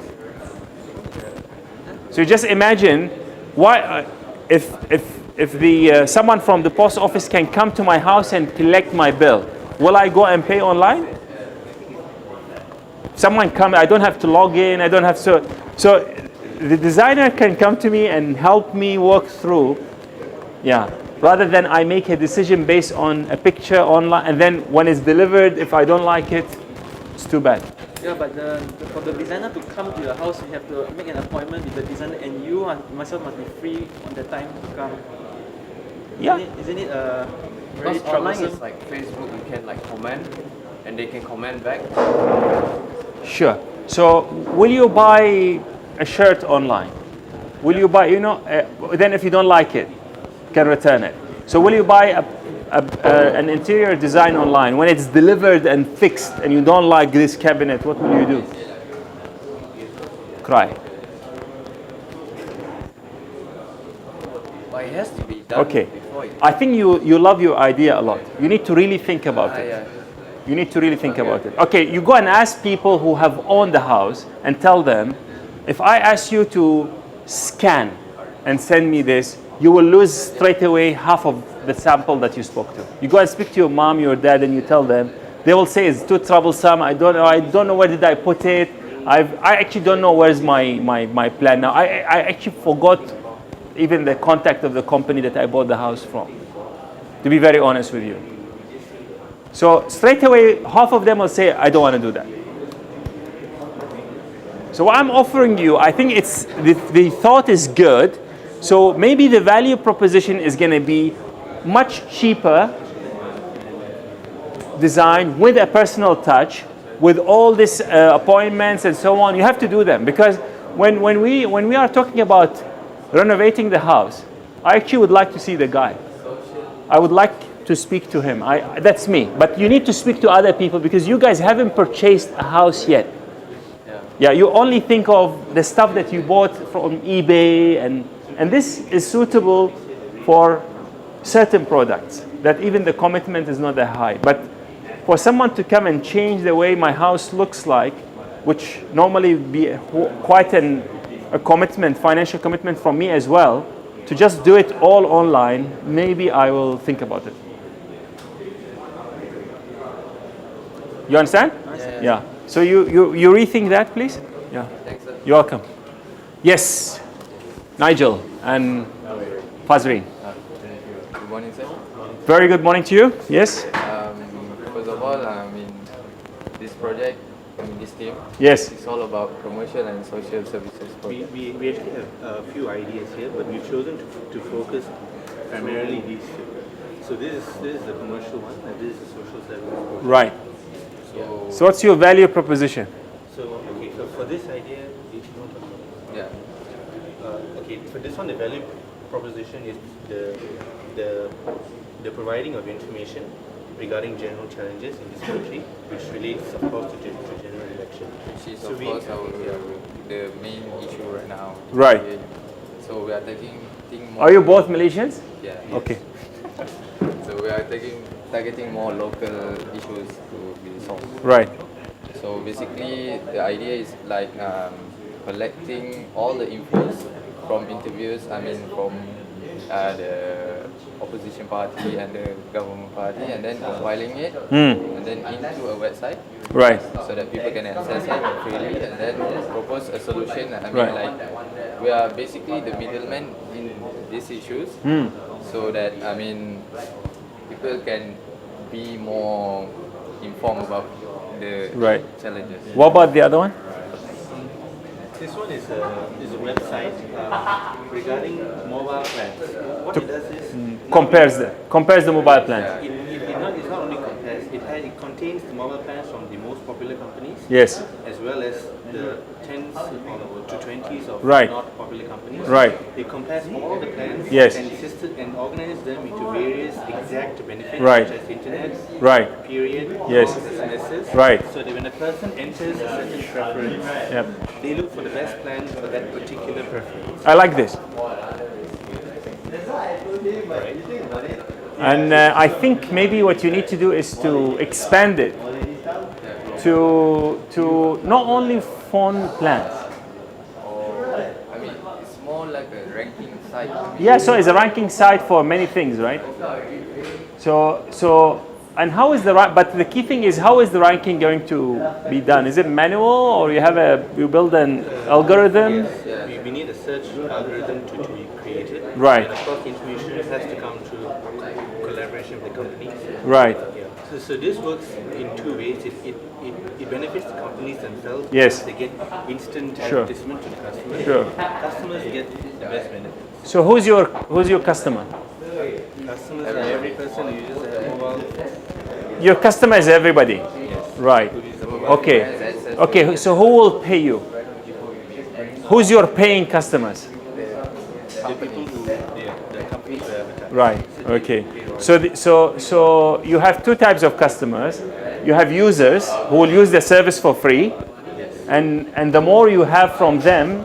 So you just imagine why, if the someone from the post office can come to my house and collect my bill, will I go and pay online? Someone come, I don't have to log in, I don't have to. So the designer can come to me and help me work through. Yeah, rather than I make a decision based on a picture online, and then when it's delivered, if I don't like it, it's too bad. Yeah, but for the designer to come to your house, you have to make an appointment with the designer, and you myself must be free on the time to come. Yeah. Isn't it very Because online troublesome? is like Facebook, you can like comment, and they can comment back. Sure. So will you buy a shirt online? Will you buy, you know, then if you don't like it, can return it. So will you buy an interior design online? When it's delivered and fixed and you don't like this cabinet, what will you do? Cry. But it has to be done Okay. before it. I think you love your idea a lot. You need to really think about it. Yeah. You need to really think about it. Okay, you go and ask people who have owned the house and tell them, if I ask you to scan and send me this, you will lose straight away half of the sample that you spoke to. You go and speak to your mom, your dad, and you tell them, they will say it's too troublesome. I don't know where did I put it. I actually don't know where's my plan now. I actually forgot even the contact of the company that I bought the house from, to be very honest with you. So straight away, half of them will say, I don't want to do that. So what I'm offering you, I think it's the thought is good. So maybe the value proposition is going to be much cheaper design with a personal touch, with all these appointments and so on. You have to do them, because when we are talking about renovating the house, I actually would like to see the guy. I would like to speak to him. That's me. But you need to speak to other people, because you guys haven't purchased a house yet. Yeah, you only think of the stuff that you bought from eBay, and this is suitable for certain products that even the commitment is not that high. But for someone to come and change the way my house looks like, which normally would be quite a commitment, financial commitment from me as well, to just do it all online, maybe I will think about it. You understand? Yeah. So you rethink that, please? Yeah. Thanks, sir. You're welcome. Yes, Nigel and Fazreen. Good morning, sir. Very good morning to you. Yes. First of all, this project, his team. Yes. It's all about commercial and social services. We actually have a few ideas here, but we've chosen to focus primarily these two. So this is the commercial one, and this is the social services portion. Right. So what's your value proposition? So okay, so for this idea, Yeah. Okay, for this one, the value proposition is the providing of information regarding general challenges in this country, which relates, of course, to general election. Which is, So of course, the main issue right now. Right. So we are taking more. Are you both Malaysians? Yeah. Okay. So we are targeting more local issues to be solved. Right. So basically, the idea is like collecting all the infos from interviews. I mean, from the opposition party and the government party, and then compiling it, and then into a website. Right. So that people can access it freely, and then propose a solution. I mean, Right. like we are basically the middleman in these issues, so that I mean, people can be more informed about the Right. challenges. What about the other one? This one is a website regarding mobile plans. What it does is Compares the mobile plans. it's not only compares. It contains the mobile plans from the most popular companies. Yes. As well as the 10s to 20s of Right. not popular companies. Right. It compares all the plans Yes. and organizes them into various exact benefits, Right. such as internet, Right. period, Yes. SMSs. Right. So that when a person enters a certain preference, Yep. they look for the best plan for that particular preference. I like this. And I think maybe what you need to do is to expand it to not only phone plans. I mean, it's more like a ranking site. Yeah, so it's a ranking site for many things, right? So, and how is but the key thing is, how is the ranking going to be done? Is it manual, or you build an algorithm? Yes, we need a search algorithm to be created. Right. And of course, the information has to come through collaboration with the companies. Right. Yeah. So this works in two ways. It benefits the companies themselves. Yes. They get instant Sure. advertisement to the customers. Sure. Customers get the best benefits. So who's your customer? Customers are every person who uses a mobile. Your customer is everybody. Yes. Right. Okay. Okay. So who will pay you? Who's your paying customers? The people the companies who advertise. Right. Okay. So you have two types of customers. You have users who will use the service for free, and the more you have from them,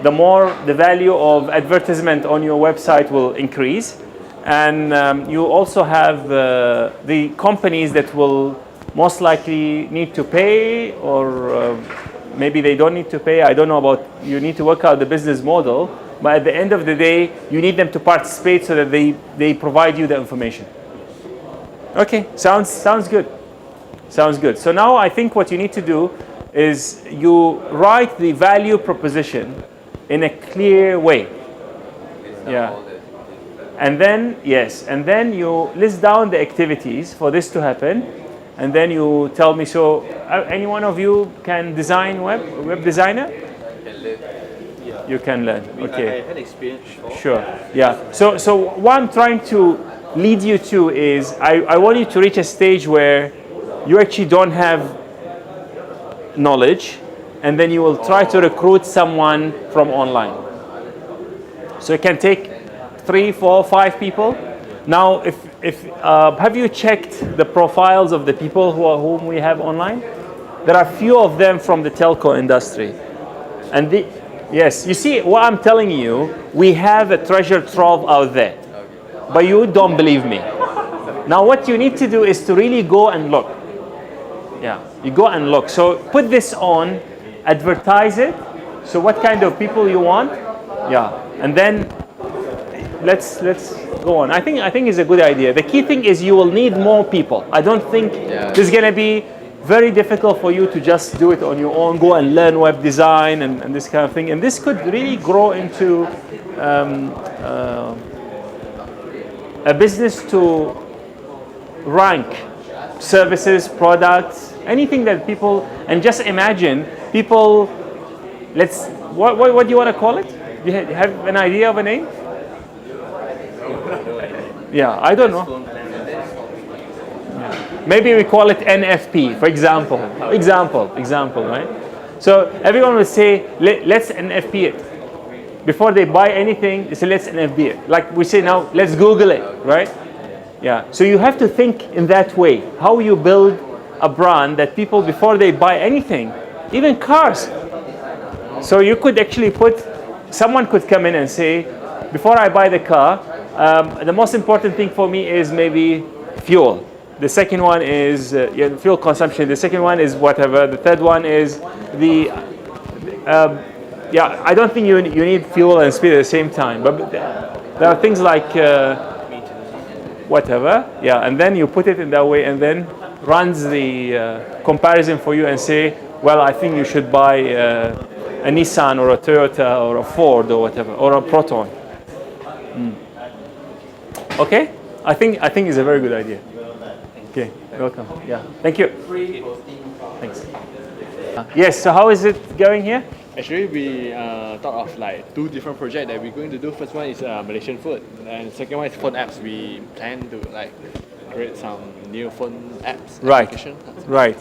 the more the value of advertisement on your website will increase. And you also have the companies that will most likely need to pay, or maybe they don't need to pay. I don't know about, you need to work out the business model. But at the end of the day, you need them to participate so that they provide you the information. Okay, sounds good. Sounds good. So now I think what you need to do is you write the value proposition in a clear way. Yeah. And then, yes, and then you list down the activities for this to happen. And then you tell me, so any one of you can design web designer? You can learn. Okay. I had experience before. Sure. Yeah. So what I'm trying to lead you to is I want you to reach a stage where you actually don't have knowledge, and then you will try to recruit someone from online. So it can take 3, 4, 5 people. Now, if have you checked the profiles of the people whom we have online? There are few of them from the telco industry, and yes, you see what I'm telling you. We have a treasure trove out there, but you don't believe me. Now, what you need to do is to really go and look. Yeah, you go and look. So put this on, advertise it. So what kind of people you want? Yeah, and then let's go on. I think it's a good idea. The key thing is you will need more people. I don't think this is gonna be very difficult for you to just do it on your own, go and learn web design and this kind of thing. And this could really grow into a business to rank services, products, Anything that people, and just imagine people, what do you want to call it? Do you have an idea of a name? Yeah, I don't know. Yeah. Maybe we call it NFP, for example. Example, right? So everyone will say, let's NFP it. Before they buy anything, they say, let's NFP it. Like we say now, let's Google it, right? Yeah. So you have to think in that way. How you build a brand that people, before they buy anything, even cars. So you could actually someone could come in and say, before I buy the car, the most important thing for me is maybe fuel. The second one is fuel consumption. The second one is whatever. The third one is I don't think you need fuel and speed at the same time. But there are things like whatever. Yeah, and then you put it in that way, and then runs the comparison for you and say, well, I think you should buy a Nissan or a Toyota or a Ford or whatever, or a Proton. Okay, I think it's a very good idea. Okay, welcome. Yeah, thank you. Thanks. Yes. So how is it going here? Actually, we thought of like 2 different projects that we're going to do. First one is Malaysian food, and second one is phone apps. We plan to like create some new phone apps. Right. Right.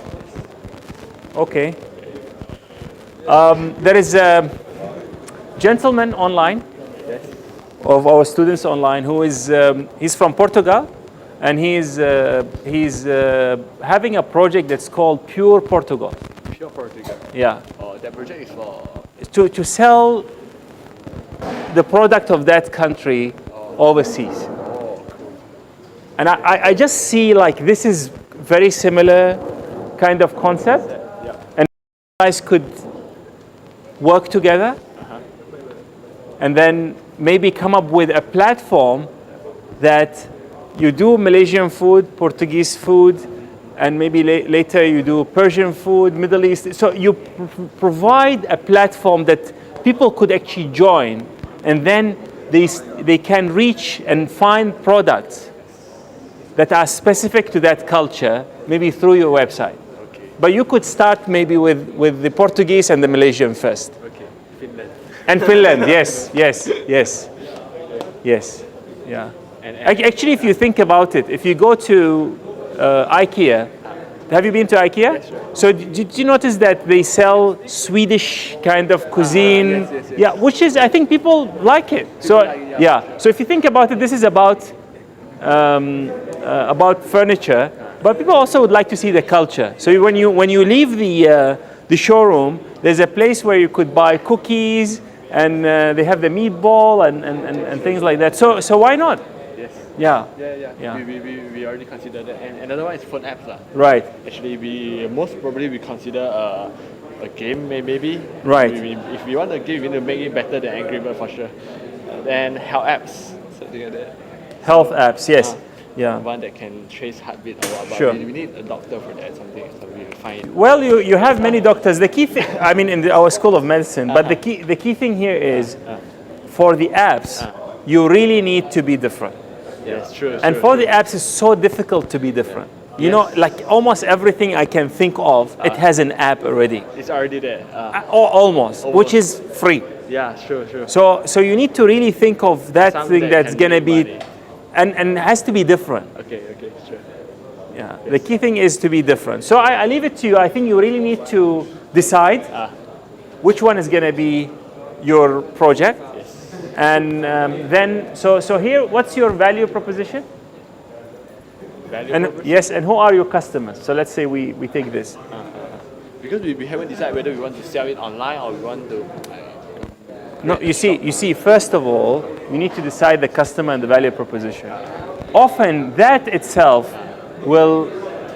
Okay. There is a gentleman online, of our students online, who is he's from Portugal, and he's having a project that's called Pure Portugal. Pure Portugal. Yeah. Oh, that project is for to sell the product of that country overseas. And I just see like this is very similar kind of concept, and you guys could work together, and then maybe come up with a platform that you do Malaysian food, Portuguese food, and maybe later you do Persian food, Middle East. So you provide a platform that people could actually join, and then they can reach and find products that are specific to that culture, maybe through your website. Okay. But you could start maybe with the Portuguese and the Malaysian first. Okay, Finland. And Finland, yes. Yeah. Actually, if you think about it, if you go to IKEA, have you been to IKEA? Yes, sure. So did you notice that they sell Swedish kind of cuisine? Yes. Yeah, which is, I think people like it. So yeah. So if you think about it, this is about furniture, but people also would like to see the culture. So when you leave the showroom, there's a place where you could buy cookies, and they have the meatball and things like that. So why not? Yes. Yeah. We already considered that. And another one is phone apps. Right. Actually, we most probably consider a game maybe. Right. If we want a game, we need to make it better than Angry Bird for sure. Then health apps, something like that. Health apps, yes. Yeah. One that can trace heartbeat or what. Sure. We need a doctor for that, something so we will find. Well, you have many doctors. The key thing, I mean, in our School of Medicine, but the key thing here is, for the apps, you really need to be different. Yes, true. And for the apps, it's so difficult to be different. You know, like almost everything I can think of, it has an app already. It's already there. Almost, which is free. Yeah, sure. So you need to really think of that thing that's gonna be, and it has to be different. Okay, sure. Yeah, the key thing is to be different. So I leave it to you. I think you really need to decide which one is gonna be your project. And then, so here, what's your value proposition? Yes, and who are your customers? So let's say we take this. Because we haven't decided whether we want to sell it online or we want to. No, you see. First of all, you need to decide the customer and the value proposition. Often, that itself will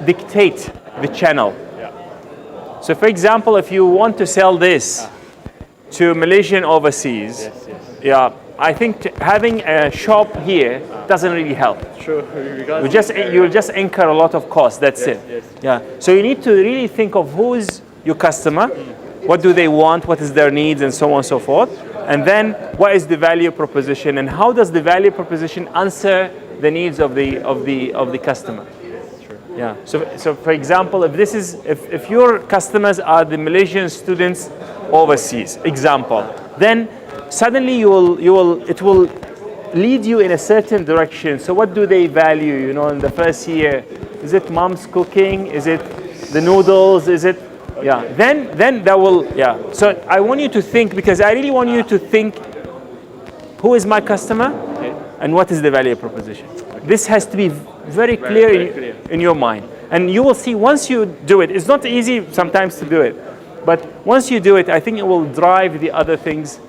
dictate the channel. Yeah. So, for example, if you want to sell this to Malaysian overseas. Yeah, I think having a shop here doesn't really help. True. You'll just incur a lot of cost. That's it. Yes. Yeah. So you need to really think of who is your customer, what do they want, what is their needs, and so on and so forth. And then what is the value proposition, and how does the value proposition answer the needs of the customer? Yeah. So for example, if your customers are the Malaysian students overseas, example, then suddenly it will lead you in a certain direction. So what do they value? You know, in the first year, is it mom's cooking? Is it the noodles? Is it? Yeah. Then that will. Yeah. So I want you to think, because I really want you to think, who is my customer, and what is the value proposition? This has to be very clear in your mind. And you will see once you do it, it's not easy sometimes to do it, but once you do it, I think it will drive the other things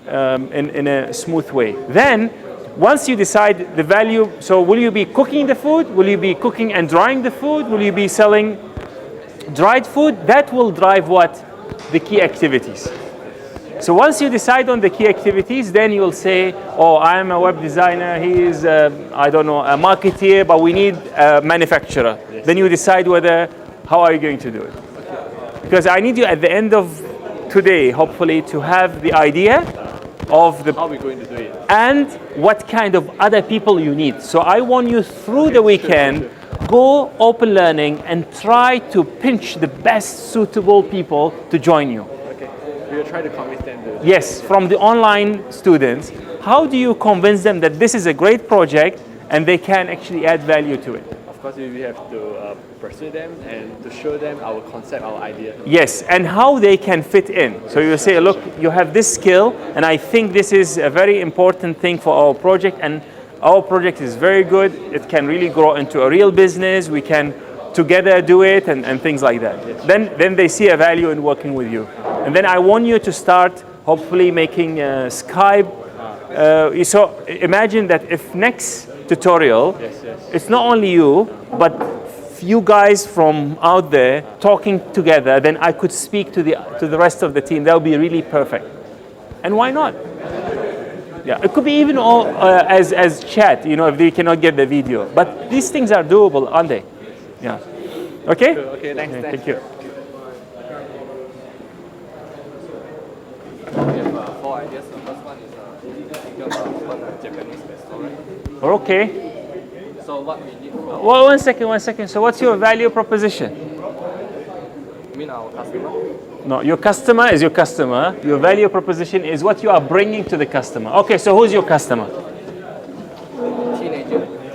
in a smooth way. Then, once you decide the value, so will you be cooking the food? Will you be cooking and drying the food? Will you be selling dried food? That will drive what? The key activities. So once you decide on the key activities, then you'll say, oh, I'm a web designer, he is, I don't know, a marketeer, but we need a manufacturer. Yes. Then you decide how are you going to do it. Because I need you at the end of today, hopefully, to have the idea of how we're going to do it and what kind of other people you need. So I want you through the weekend, go open learning and try to pinch the best suitable people to join you. We will try to convince them. Yes, from the online students. How do you convince them that this is a great project and they can actually add value to it? Of course, we have to pursue them and to show them our concept, our idea. Yes, and how they can fit in. So you say, look, you have this skill, and I think this is a very important thing for our project, and our project is very good. It can really grow into a real business. We can together do it and things like that. Yes. Then they see a value in working with you. And then I want you to start hopefully making Skype. So imagine that if next tutorial, it's not only you, but you guys from out there talking together, then I could speak to the rest of the team. That would be really perfect. And why not? Yeah, it could be even all as chat, you know, if they cannot get the video. But these things are doable, aren't they? Yeah. Okay? Okay, thanks. Thank you. We have 4 ideas. The first one is thinking about Japanese restaurant. Okay. So what we need for... Well, one second. So what's your value proposition? You mean our customer? No, your customer is your customer. Your value proposition is what you are bringing to the customer. Okay, so who's your customer?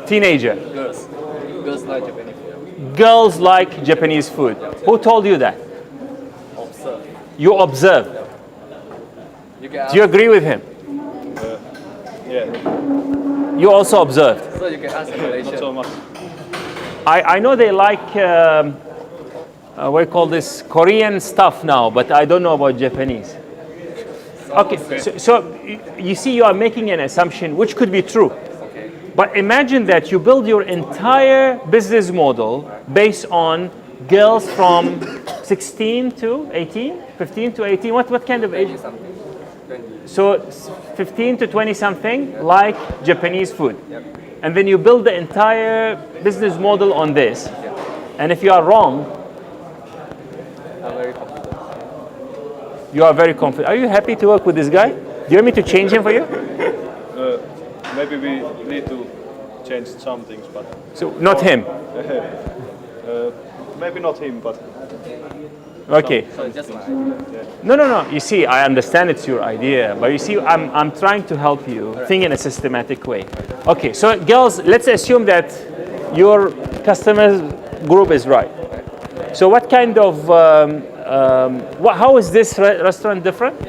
Teenager. Girls like Japanese food. Girls like Japanese food. Who told you that? Observe. You observe. Do you agree with him? Yeah. You also observed. So you can ask in Malaysia. Not so much. I know they like, what do you call this, Korean stuff now, but I don't know about Japanese. Okay, so you see you are making an assumption which could be true. But imagine that you build your entire business model based on girls from 16 to 18, 15 to 18, what kind of age? So 15 to 20 something, like Japanese food. And then you build the entire business model on this. And if you are wrong, I'm very confident. you are very confident. Are you happy to work with this guy? Do you want me to change him for you? Maybe we need to change some things, but... So, not him? Maybe not him, but... Okay. So it's just my idea. No. You see, I understand it's your idea, but you see, I'm trying to help you think in a systematic way. Okay, so girls, let's assume that your customer group is right. So what kind of, how is this restaurant different?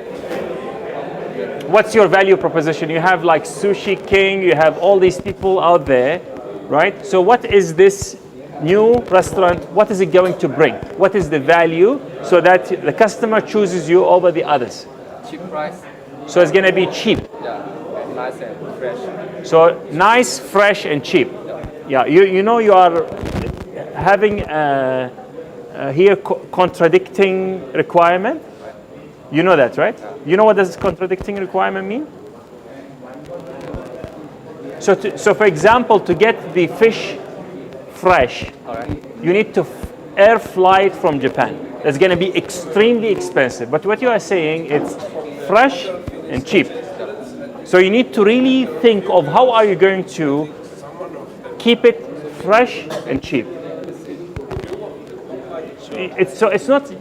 What's your value proposition? You have like Sushi King, you have all these people out there, right? So what is this new restaurant, what is it going to bring? What is the value so that the customer chooses you over the others? Cheap price. So it's going to be cheap. Yeah, nice and fresh. So nice, fresh, and cheap. Yeah, you know you are having here contradicting requirement. You know that, right? You know what does contradicting requirement mean? So for example, to get the fish fresh, you need to air fly it from Japan. That's going to be extremely expensive. But what you are saying, it's fresh and cheap. So you need to really think of how are you going to keep it fresh and cheap. it's not,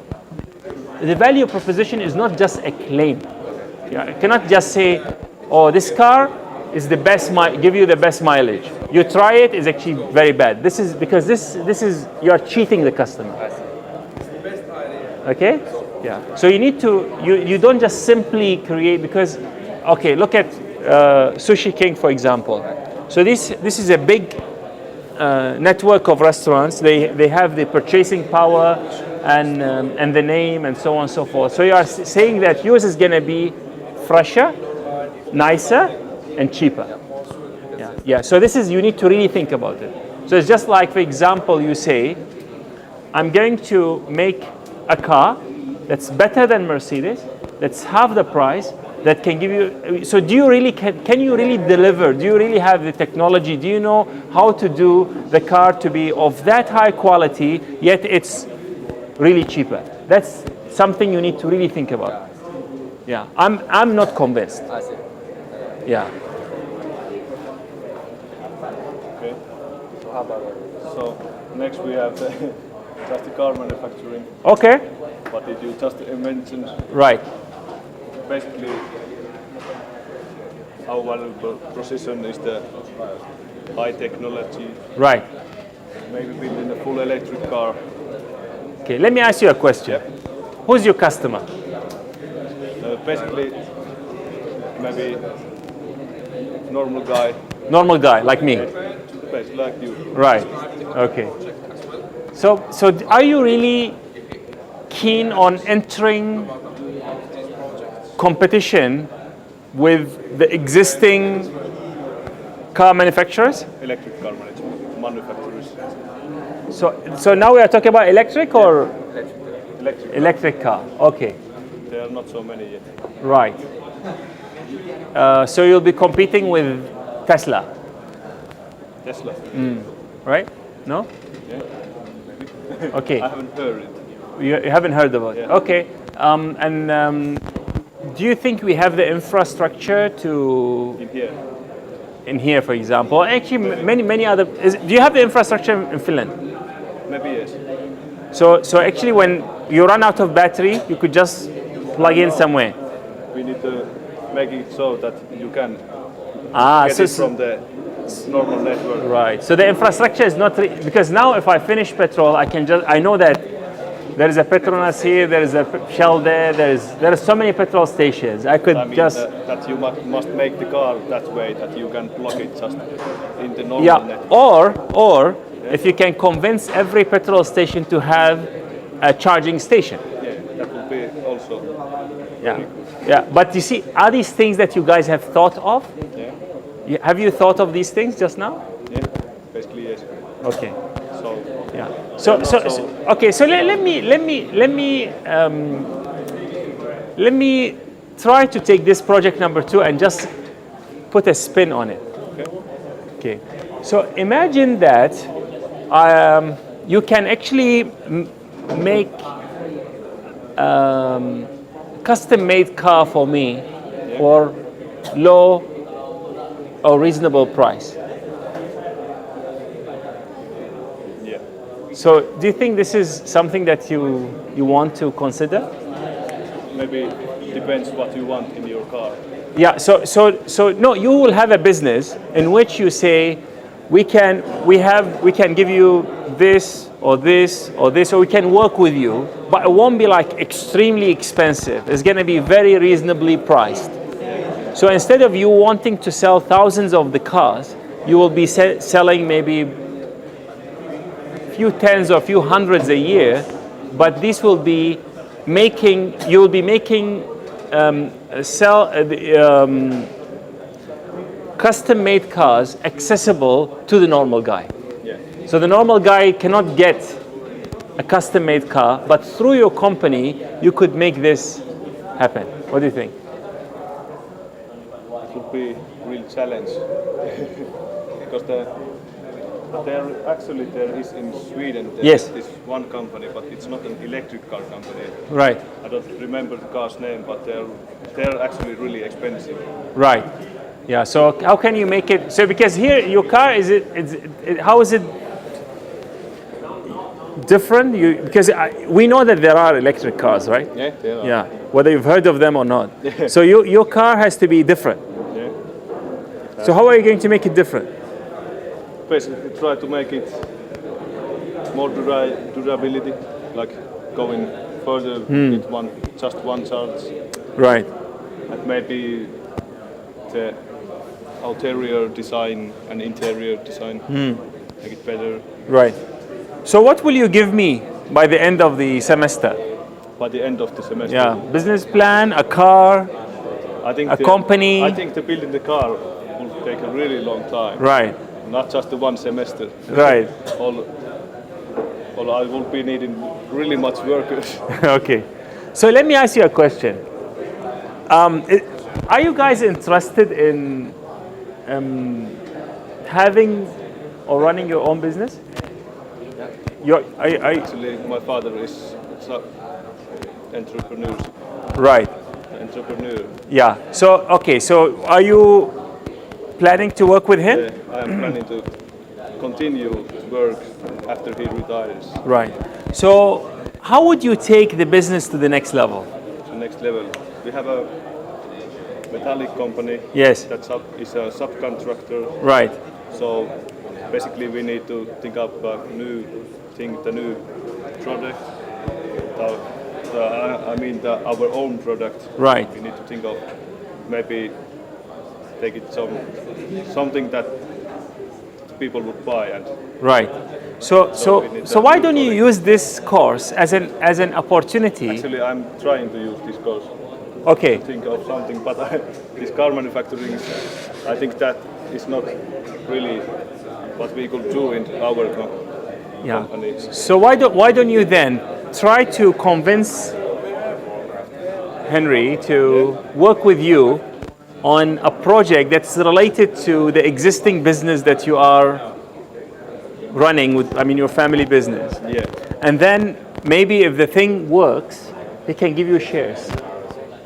the value proposition is not just a claim. You cannot just say, oh, this car is the best, give you the best mileage. You try it, it's actually very bad. This is because this is, you are cheating the customer. Okay? Yeah. So you need to, you don't just simply create, because, okay, look at Sushi King, for example. So this is a big network of restaurants. They have the purchasing power and the name and so on and so forth. So you are saying that yours is going to be fresher, nicer, and cheaper. Yeah. So this is, you need to really think about it. So it's just like, for example, you say, I'm going to make a car that's better than Mercedes, that's half the price, that can give you, so do you really, can you really deliver? Do you really have the technology? Do you know how to do the car to be of that high quality, yet it's really cheaper? That's something you need to really think about. Yeah, I'm not convinced. Yeah. Okay. So how about that? So next we have just the car manufacturing. Okay. What did you just mention? Right. Basically, our valuable position is the high technology. Right. Maybe building a full electric car. Okay, let me ask you a question. Yep. Who's your customer? Basically, maybe normal guy. Normal guy, like me. Basically like you. Right. Okay. So are you really keen on entering competition with the existing car manufacturers? Electric car manufacturers. So now we are talking about electric or electric car? Okay. There are not so many yet. Right. So you'll be competing with Tesla. Tesla. Right? No? Yeah. Okay. I haven't heard it. You haven't heard about it. Yeah. Okay. Do you think we have the infrastructure to in here, for example? Actually, many other. Do you have the infrastructure in Finland? Maybe yes. So actually, when you run out of battery, you could just plug in somewhere. We need to make it so that you can get it from the normal network. Right. So the infrastructure is not because now if I finish petrol, I know that there is a Petronas here, there is a Shell there, there are so many petrol stations. I could that you must make the car that way that you can plug it just in the normal network. Or if you can convince every petrol station to have a charging station. Yeah, that would be also. Yeah. But you see, are these things that you guys have thought of? Yeah. Have you thought of these things just now? Yeah, basically yes. Okay. So yeah. Okay. So let me try to take this project number 2 and just put a spin on it. Okay. So imagine that you can actually make custom-made car for me for low or reasonable price. Yeah. So do you think this is something that you want to consider? Maybe depends what you want in your car. Yeah. So no, you will have a business in which you say we can give you this or this or this, or we can work with you, but it won't be like extremely expensive. It's going to be very reasonably priced. So instead of you wanting to sell thousands of the cars, you will be selling maybe a few tens or a few hundreds a year, but this will be making custom-made cars accessible to the normal guy. Yeah. So the normal guy cannot get a custom-made car, but through your company, you could make this happen. What do you think? It would be a real challenge because there is in Sweden Yes. this one company, but it's not an electric car company. Right. I don't remember the car's name, but they're actually really expensive. Right. Yeah. So how can you make it? So because here your car how is it different? Because we know that there are electric cars, right? Yeah, there are. Yeah, whether you've heard of them or not. So your car has to be different. Yeah. So how are you going to make it different? Basically, try to make it more durability, like going further with just one charge. Right. And maybe the outerior design and interior design make it better. Right. So what will you give me by the end of the semester? By the end of the semester. Yeah, business plan, a car, a company. I think the building the car will take a really long time. Right. Not just the one semester. Right. All I will be needing really much workers. Okay. So let me ask you a question. Are you guys interested in having or running your own business? Actually, my father is entrepreneur. Right. Entrepreneur. Yeah. So okay. So are you planning to work with him? Yeah, I am planning to continue to work after he retires. Right. So how would you take the business to the next level? To the next level, we have a metallic company. Yes. That is a subcontractor. Right. So basically, we need to think up a new product. Our own product. Right. We need to think of maybe take it something that people would buy and. Right. So why don't you use this course as an opportunity? Actually, I'm trying to use this course. Okay. To think of something, but this car manufacturing, I think that is not really what we could do in our company. So why don't you then try to convince Henry to work with you on a project that's related to the existing business that you are running with, your family business. Yeah. And then maybe if the thing works, he can give you shares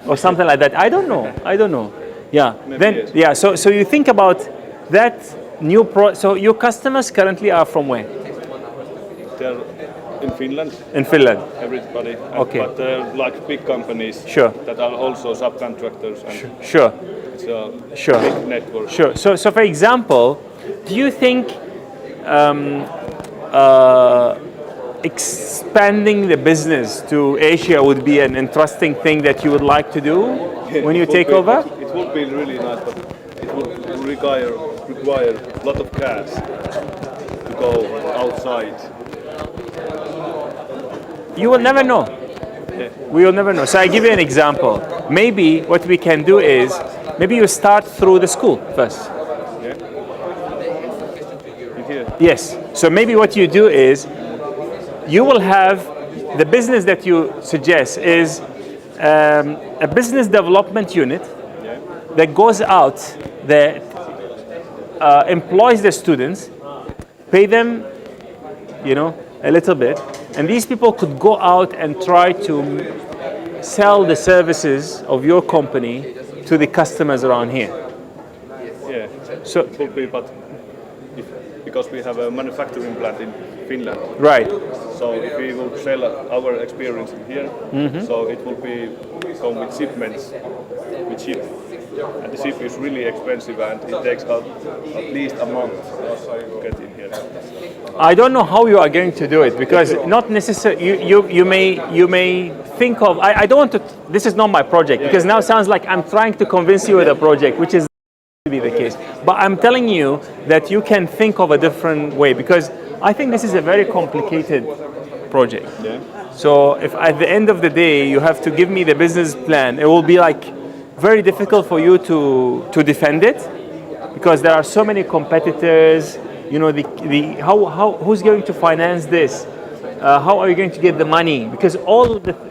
or something like that. I don't know. Yeah. Maybe then yes. yeah. So you think about that new so your customers currently are from where? They're in Finland. In Finland. Everybody. Okay. But they're like big companies. Sure. That are also subcontractors. And Sure. It's a big network. Sure. So for example, do you think expanding the business to Asia would be an interesting thing that you would like to do when you take over? It would be really nice, but it would require a lot of cash to go outside. You will never know. Yeah. We will never know. So I give you an example. Maybe what we can do is, maybe you start through the school first. Yeah. You hear? Yes. So maybe what you do is, you will have the business that you suggest is a business development unit that goes out there, employs the students, pay them, a little bit, and these people could go out and try to sell the services of your company to the customers around here. Yeah. So it would be, but because we have a manufacturing plant in Finland. Right. So if we will sell our experience in here, so it will come with shipments, with ship. And the ship is really expensive and it takes at least a month to get in here. I don't know how you are going to do it because not necessarily you may think of I don't want to. This is not my project because now it sounds like I'm trying to convince you with a project, which is to be the case. But I'm telling you that you can think of a different way because I think this is a very complicated project. Yeah. So if at the end of the day you have to give me the business plan, it will be like very difficult for you to defend it because there are so many competitors. Who's going to finance this? How are you going to get the money? Because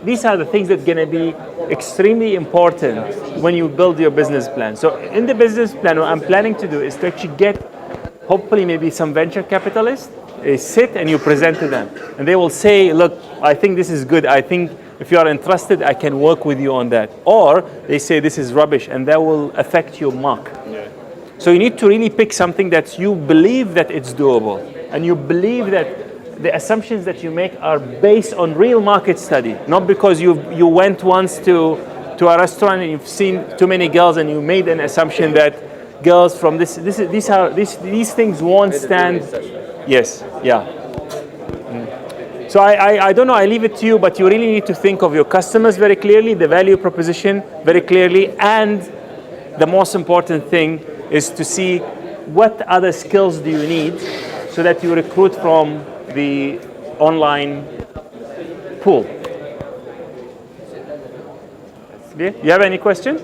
these are the things that are going to be extremely important when you build your business plan. So in the business plan, what I'm planning to do is to actually get, hopefully maybe some venture capitalists, sit and you present to them. And they will say, look, I think this is good. I think if you are interested, I can work with you on that. Or they say this is rubbish and that will affect your mark. Yeah. So you need to really pick something that you believe that it's doable and you believe that the assumptions that you make are based on real market study, not because you went once to a restaurant and you've seen too many girls and you made an assumption that girls from these things won't stand. Yes, yeah. So I don't know, I leave it to you, but you really need to think of your customers very clearly, the value proposition very clearly, and the most important thing is to see what other skills do you need so that you recruit from the online pool. You have any question?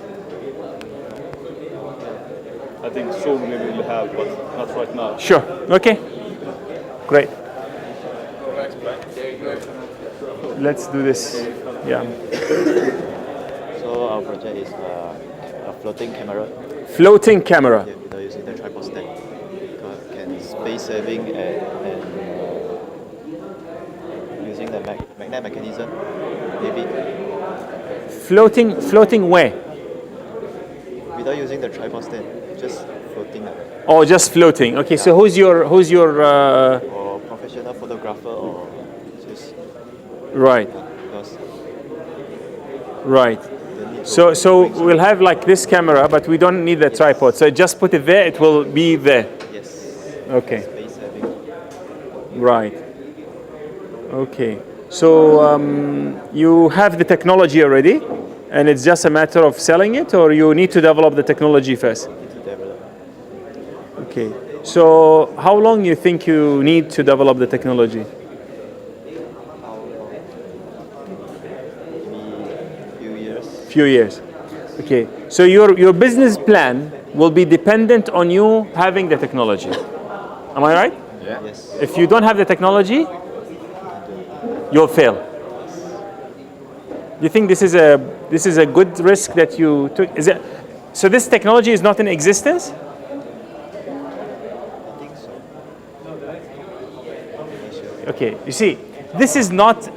I think soon we will have, but not right now. Sure. Okay. Great. Let's do this. Yeah. So our project is a floating camera. Floating camera. Yeah, without using the tripod stand. Can space saving and using the magnet mechanism, maybe. Floating where? Without using the tripod stand, just floating. Oh, just floating. Okay, yeah. So who's your or professional photographer or just right. Because right. So we'll have like this camera, but we don't need the tripod. So just put it there, it will be there. Yes. Okay. Space saving. Right. Okay. So you have the technology already, and it's just a matter of selling it, or you need to develop the technology first? Need to develop. Okay. So how long you think you need to develop the technology? Few years. Okay. So your business plan will be dependent on you having the technology. Am I right? Yeah. Yes. If you don't have the technology, you'll fail. Do you think this is a good risk that you took? Is it so? This technology is not in existence? I think so. Okay. You see, this is not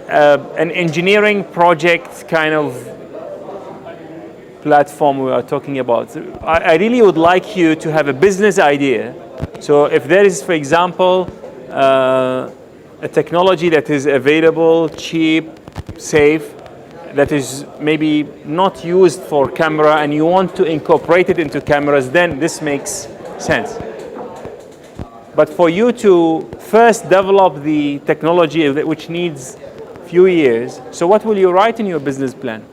an engineering project kind of platform we are talking about. I really would like you to have a business idea. So if there is, for example, a technology that is available, cheap, safe, that is maybe not used for camera and you want to incorporate it into cameras, then this makes sense. But for you to first develop the technology which needs few years, so what will you write in your business plan?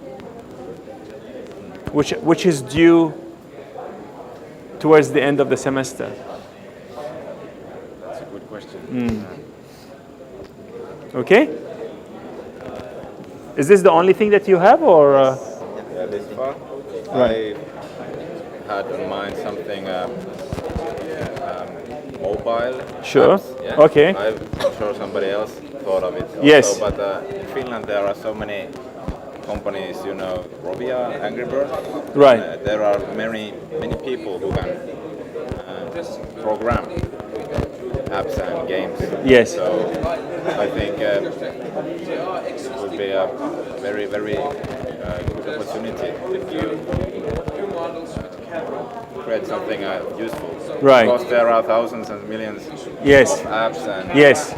Which is due towards the end of the semester? That's a good question. Okay. Is this the only thing that you have, or? Yeah, this far. Right. I had in mind something mobile. Sure. Apps, yeah? Okay. I'm sure somebody else thought of it. Also, Yes. But in Finland there are so many companies, you know, Rovia, Angry Birds. Right. There are many people who can program apps and games. Yes. So I think it would be a very good opportunity if you create something useful. Right. Because there are thousands and millions Yes. of apps and Yes.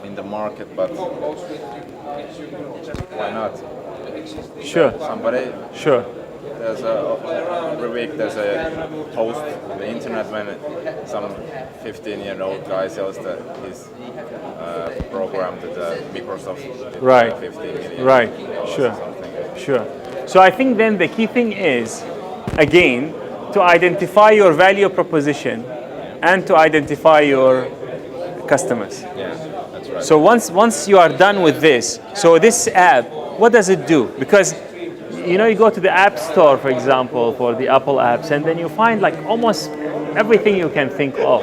in the market, but why not? Sure. Somebody. Sure. There's every week there's a post on the internet when some 15-year-old guy sells his program to the Microsoft. Right. 15 million. Right. Or Sure. something. Sure. So I think then the key thing is, again, to identify your value proposition and to identify your customers. Yeah, that's right. So once you are done with this, so this app, what does it do? Because you go to the App Store, for example, for the Apple apps, and then you find like almost everything you can think of.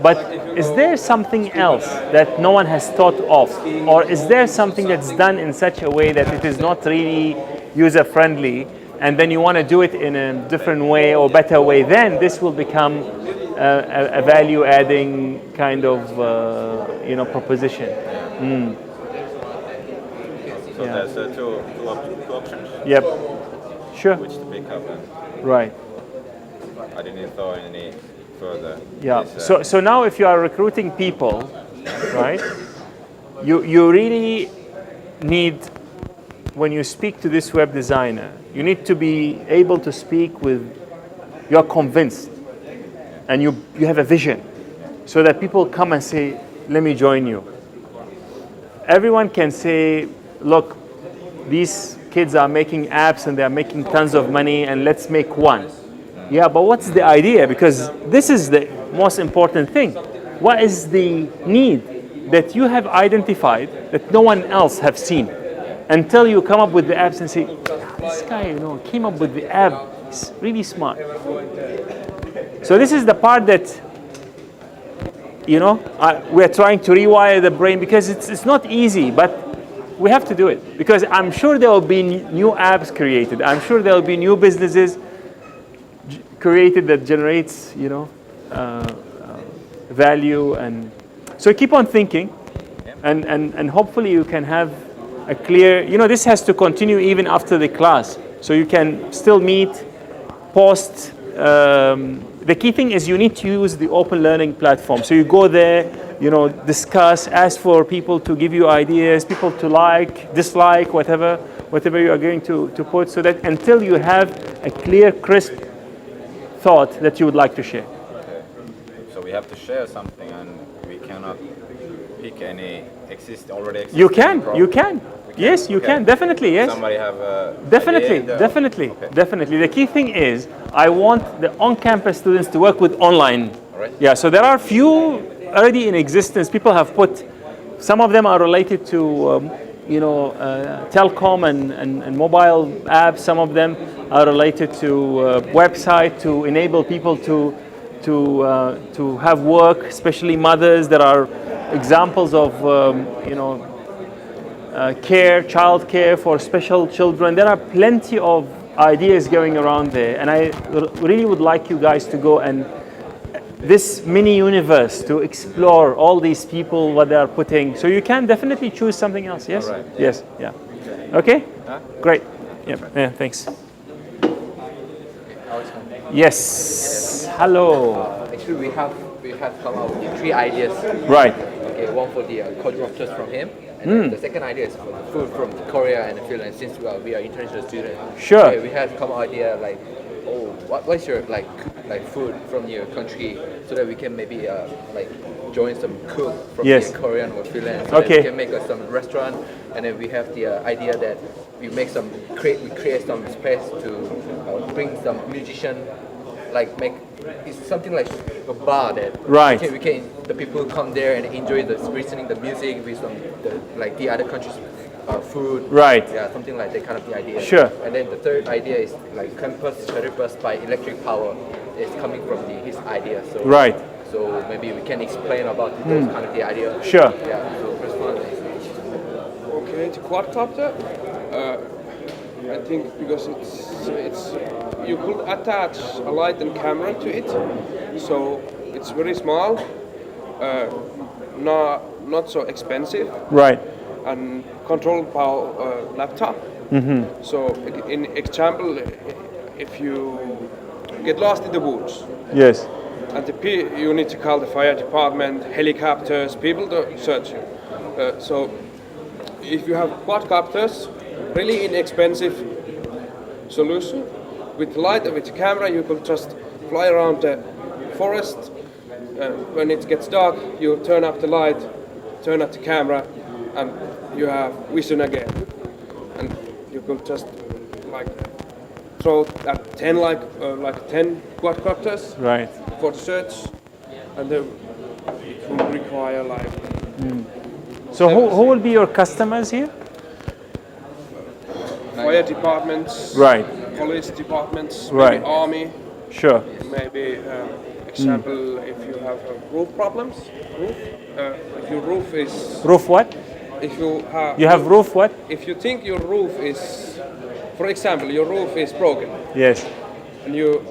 But is there something else that no one has thought of? Or is there something that's done in such a way that it is not really user-friendly, and then you want to do it in a different way or better way? Then this will become a value-adding kind of proposition. So there's two options. Yep. Sure. Which to pick up. Right. I didn't throw any further. Yeah. So now if you are recruiting people, right? You really need, when you speak to this web designer, you need to be able to speak with, you're convinced, and you have a vision, so that people come and say, let me join you. Everyone can say, look, these kids are making apps and they're making tons of money, and let's make one. Yeah, but what's the idea? Because this is the most important thing. What is the need that you have identified that no one else have seen? Until you come up with the apps and say, this guy, came up with the app. He's really smart. So this is the part that, we're trying to rewire the brain, because it's not easy, but we have to do it. Because I'm sure there will be new apps created. I'm sure there will be new businesses created that generates, value. And so keep on thinking, and hopefully you can have a clear, this has to continue even after the class. So you can still meet, post. The key thing is you need to use the open learning platform. So you go there, discuss, ask for people to give you ideas, people to like, dislike, whatever you are going to put, so that until you have a clear, crisp thought that you would like to share. Okay. So we have to share something, and we cannot pick any already existing. You can. Yes, you can. Definitely, yes. Somebody have a Definitely. Okay. Definitely. The key thing is, I want the on-campus students to work with online. All right. Yeah. So there are few already in existence. People have put. Some of them are related to, telecom and mobile apps. Some of them are related to website to enable people to have work, especially mothers. There are examples of child care for special children. There are plenty of ideas going around there, and I really would like you guys to go and this mini universe to explore all these people, what they are putting. So you can definitely choose something else. Yes. All right. Yes. Yeah. Okay. Great. Yeah. Thanks. Yes. Hello. Actually, we have come up with 3 ideas. Right. Okay, one for the quadcopters from him, and then the second idea is for the food from Korea and Finland. Since we are international students, sure. Okay, we have come up idea like, what's your like food from your country, so that we can maybe join some cook from Korean or Finland, so that we can make some restaurant, and then we have the idea that we create some space to bring some musician, it's something like a bar that the people come there and enjoy listening the music with the other countries' food. Right. Yeah, something like that kind of the idea. Sure. And then the third idea is like campus cherry bus by electric power. It's coming from his idea. So right. So maybe we can explain about those kind of the idea. Sure. Yeah. So first one is. Okay, the quadcopter. I think because it's you could attach a light and camera to it, so it's very small, not so expensive, right, and controlled by laptop. Mm-hmm. So in example, if you get lost in the woods, yes, and you need to call the fire department, helicopters, people to search you. So if you have quadcopters, really inexpensive solution. With light and with camera, you could just fly around the forest. When it gets dark, you turn up the light, turn up the camera, and you have vision again. And you could just throw at 10 10 quadcopters right, for the search, and then it will require So who will be your customers here? Fire departments, right, police departments, right, maybe army, sure, maybe example if you have roof problems, if your roof is what? If you have roof what? If you think your roof is, for example, your roof is broken, yes, and you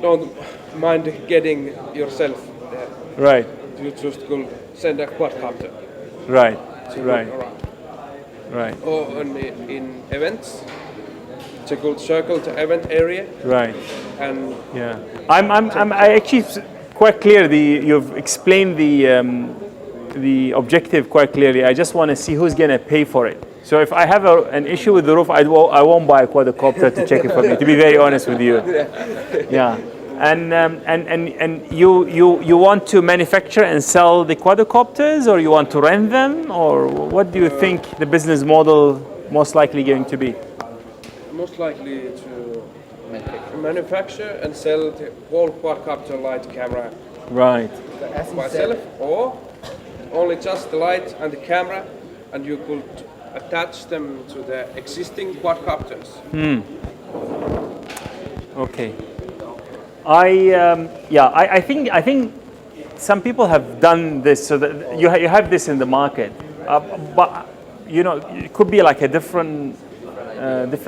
don't mind getting yourself there, right, you just could send a quadcopter, right, to right, look around. right, Or in events, to go circle to event area, right, and yeah, I actually quite clear. You've explained the the objective quite clearly. I just want to see who's going to pay for it. So if I have an issue with the roof, I won't buy a quadcopter to check it for me, to be very honest with you. Yeah. And you want to manufacture and sell the quadcopters, or you want to rent them, or what do you think the business model most likely going to be? Most likely to manufacture and sell the whole quadcopter light camera Right. myself, or only just the light and the camera, and you could attach them to the existing quadcopters. Okay. I think some people have done this, so that you have this in the market, but you know, it could be like a different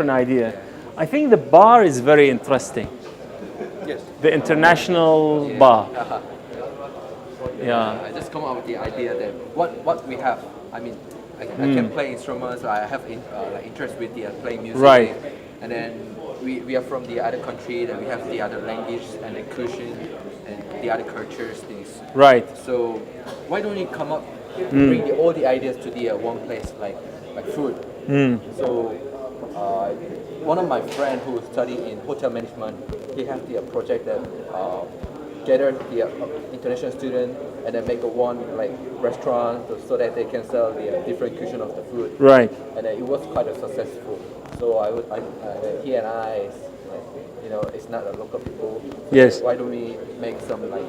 idea. I think the bar is very interesting. Yes. The international bar. Yeah. I just come up with the idea that what we have. I mean, I can play instruments. I have like interest with the playing music. Right. And then we are from the other country. That we have the other language and inclusion and the other cultures things. Right. So why don't you come up, bring all the ideas to the one place, like food. So one of my friends who studied in hotel management, he has the project that gather the international student and then make a one like restaurant so that they can sell the different cuisine of the food. Right. And it was quite successful. So he and I, you know, it's not a local people. So Yes. why don't we make some like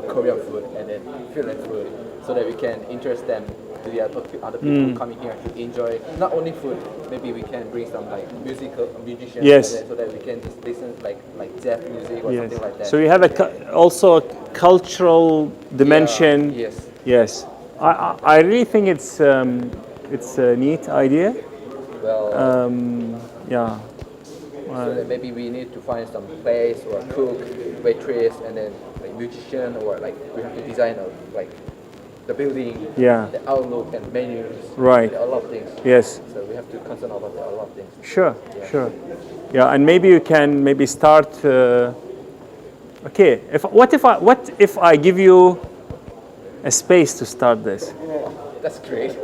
Korean food and then Finland food so that we can interest them to the other people coming here to enjoy not only food. Maybe we can bring some like musicians. Yes. And then, so that we can just listen like jazz music or something like that. So you have also a cultural dimension. Yeah, yes. Yes. I really think it's a neat idea. Well. Yeah. So that maybe we need to find some place or cook, waitress, and then like musician, or like we have to design like the building, the outlook and menus, Right. a lot of things. Yes. So we have to concern about a lot of things. Sure. Sure. Yeah, and maybe you can start. Okay. What if I give you a space to start this? That's great.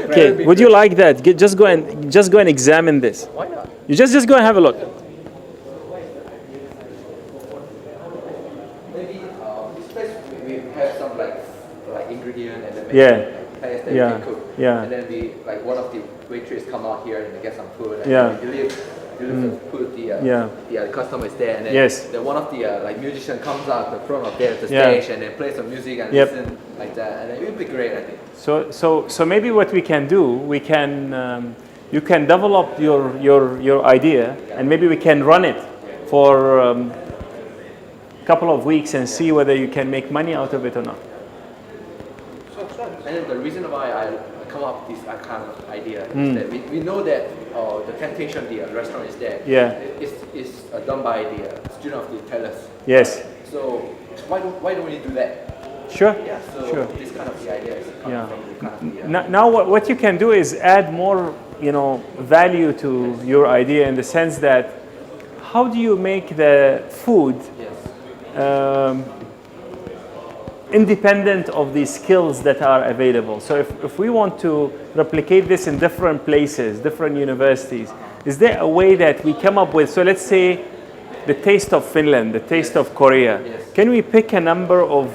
Okay. Would you like that? Just go and examine this. Why not? You just go and have a look. Maybe this place we have some like ingredient and then maybe place that we can cook. Yeah. And then like one of the waitress come out here and get some food. And Yeah. then you leave put the customer is there, and then then one of the like musician comes out the front of the stage and then play some music and listen like that, and it would be great, I think. So maybe what we can do, you can develop your idea, and maybe we can run it for a couple of weeks and see whether you can make money out of it or not. And then the reason why I come up with this kind of idea is that we know that the temptation, the restaurant is there. Yeah. It's done by the student of the tellers. Yes. So why don't we do that? Sure. Yeah. So Sure. this kind of the idea is coming from the kind of the. Now what you can do is add more, value to your idea, in the sense that how do you make the food independent of the skills that are available? So if we want to replicate this in different places, different universities, is there a way that we come up with, so let's say the taste of Finland, the taste of Korea, can we pick a number of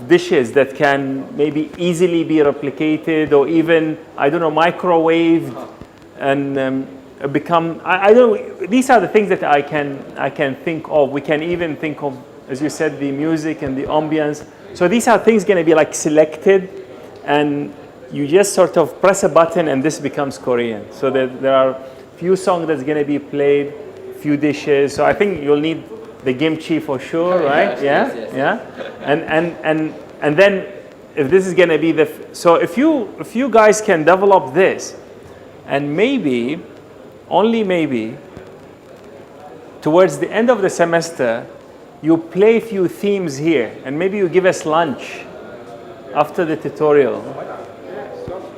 dishes that can maybe easily be replicated, or even, I don't know, microwaved and become, I don't know, these are the things that I can think of. We can even think of, as you said, the music and the ambience. So these are things going to be like selected, and you just sort of press a button and this becomes Korean. So there are few songs that's going to be played, few dishes. So I think you'll need the kimchi for sure, right? Yeah. And then if this is going to be so if you guys can develop this, and maybe, only maybe, towards the end of the semester, you play a few themes here, and maybe you give us lunch after the tutorial.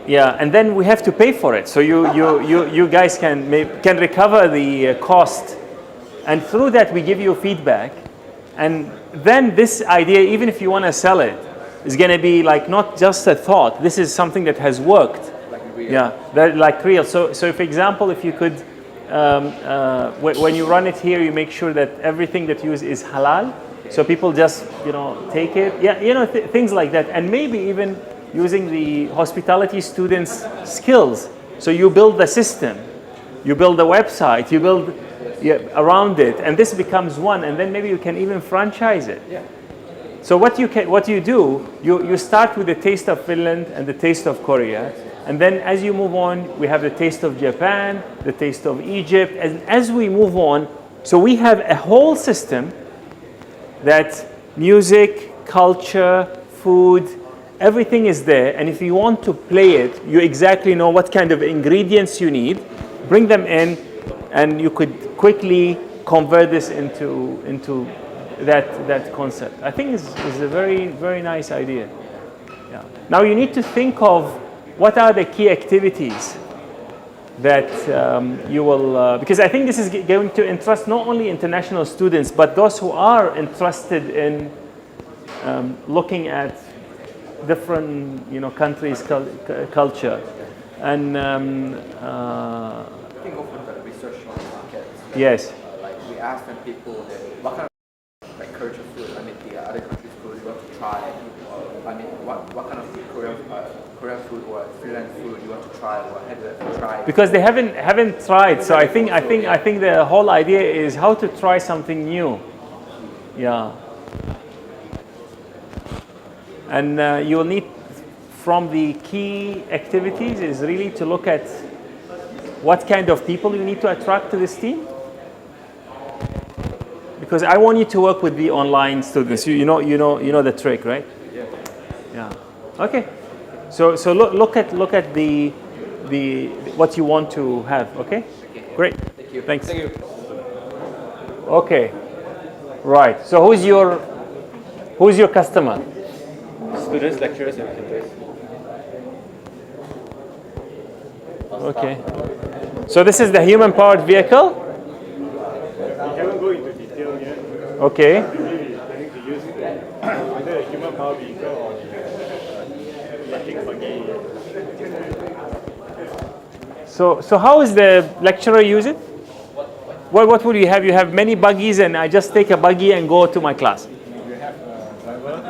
Yeah, and then we have to pay for it. So you guys can recover the cost, and through that we give you feedback, and then this idea, even if you want to sell it, is going to be like not just a thought. This is something that has worked. Yeah, that like real. So for example, if you could, when you run it here, you make sure that everything that you use is halal. So people just, take it. Yeah, things like that. And maybe even using the hospitality students' skills. So you build the system, you build a website, you build around it, and this becomes one. And then maybe you can even franchise it. Yeah. So what you do, you start with the taste of Finland and the taste of Korea. And then as you move on, we have the taste of Japan, the taste of Egypt. And as we move on, so we have a whole system that music, culture, food, everything is there. And if you want to play it, you exactly know what kind of ingredients you need, bring them in, and you could quickly convert this into that concept. I think it's a very, very nice idea. Yeah. Now you need to think of what are the key activities that you will, because I think this is going to interest not only international students, but those who are interested in looking at different, countries' culture. And I think often the research on the market. yes. Like we ask them people that what kind of like culture food, the other countries' food you want to try. What kind of Korean food or Finland food you want to try or have try? Because they haven't tried, so I think the whole idea is how to try something new. Yeah. And you will need, from the key activities, is really to look at what kind of people you need to attract to this team. Because I want you to work with the online students. You know the trick, right? Yeah. Okay. So look at the what you want to have. Okay. Great. Thank you. Thanks. Thank you. Okay. Right. So who's your customer? Students, lecturers, and visitors. Okay. So this is the human-powered vehicle. We haven't gone into detail yet. Okay. Maybe planning to use either a human-powered vehicle or electric buggy. So how is the lecturer use it? What would you have? You have many buggies, and I just take a buggy and go to my class. You have a driver.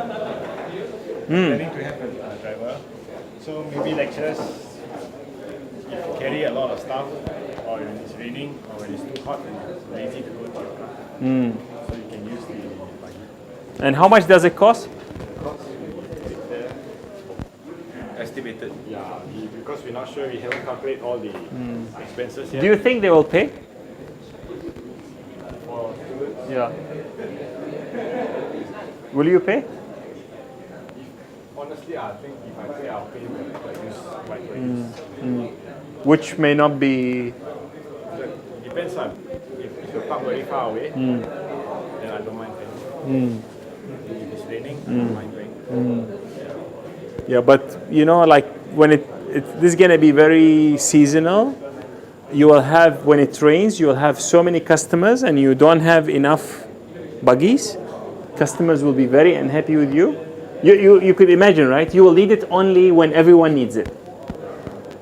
Planning to have a driver. So maybe lecturers, if you carry a lot of stuff, or when it's raining, or when it's too hot, and it's lazy to go to your car. So you can use the buggy. And how much does it cost? Estimated. Yeah, because we're not sure, we haven't calculated all the expenses yet. Do you think they will pay? For students? Yeah. Will you pay? Honestly, I think if I pay, I'll pay the use bike rates. Which may not be. It depends on if you park very far away, then I don't mind paying. If it's raining, I don't mind paying. Yeah, but like when this is gonna be very seasonal. You will have, when it rains, you will have so many customers, and you don't have enough buggies. Customers will be very unhappy with you. You could imagine, right? You will need it only when everyone needs it,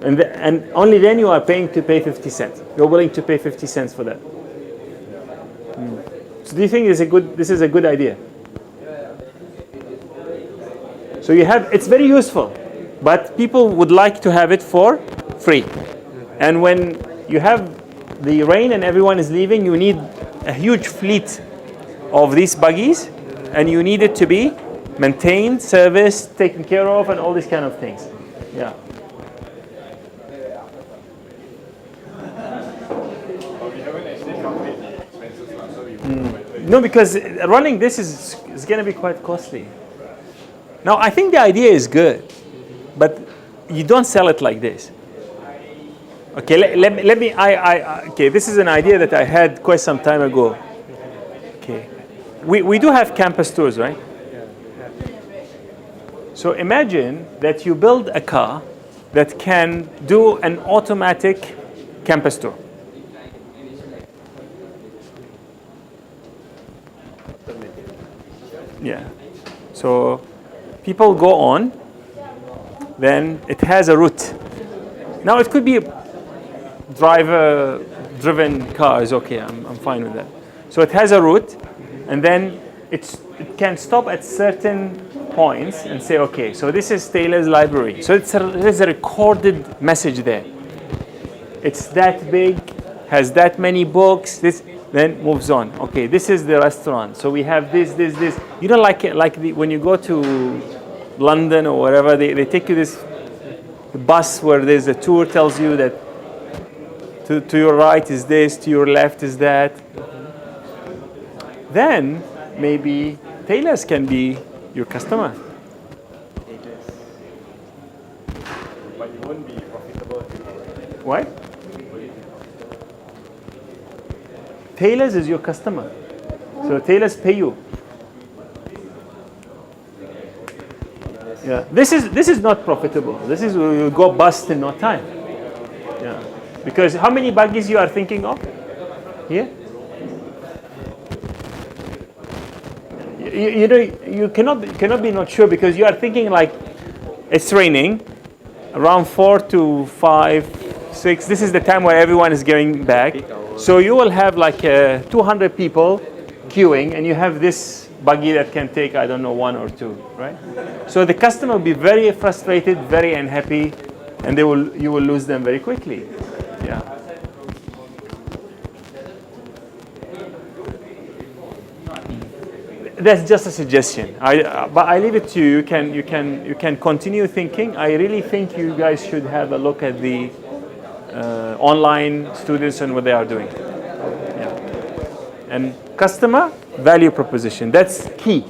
and only then you are paying 50 cents. You're willing to pay 50 cents for that. So do you think this is a good idea? So it's very useful, but people would like to have it for free. And when you have the rain and everyone is leaving, you need a huge fleet of these buggies, and you need it to be maintained, serviced, taken care of, and all these kind of things. Yeah. No, because running this is going to be quite costly. Now, I think the idea is good, but you don't sell it like this. Okay, let me. Okay, this is an idea that I had quite some time ago. Okay, we do have campus tours, right? So imagine that you build a car that can do an automatic campus tour. Yeah. So people go on, then it has a route. Now it could be driver-driven cars. Okay, I'm fine with that. So it has a route, and then it can stop at certain points and say, okay, so this is Taylor's library. So there's a recorded message there. It's that big, has that many books. This then moves on. Okay, this is the restaurant. So we have this. You know, when you go to London or wherever, they take you the bus where there's a tour tells you that to your right is this, to your left is that. Then maybe Taylor's can be your customer. But you won't be profitable. Why? Taylor's is your customer. So Taylor's pay you. Yeah. This is not profitable. This is will go bust in no time. Yeah. Because how many buggies you are thinking of? Here? You know, you cannot be not sure because you are thinking like it's raining around 4 to 5, 6. This is the time where everyone is going back. So you will have like 200 people queuing, and you have this buggy that can take, I don't know, 1 or 2, right? So the customer will be very frustrated, very unhappy, and you will lose them very quickly. Yeah. That's just a suggestion. But I leave it to you. You can continue thinking. I really think you guys should have a look at the online students and what they are doing. Yeah. And customer value proposition, that's key.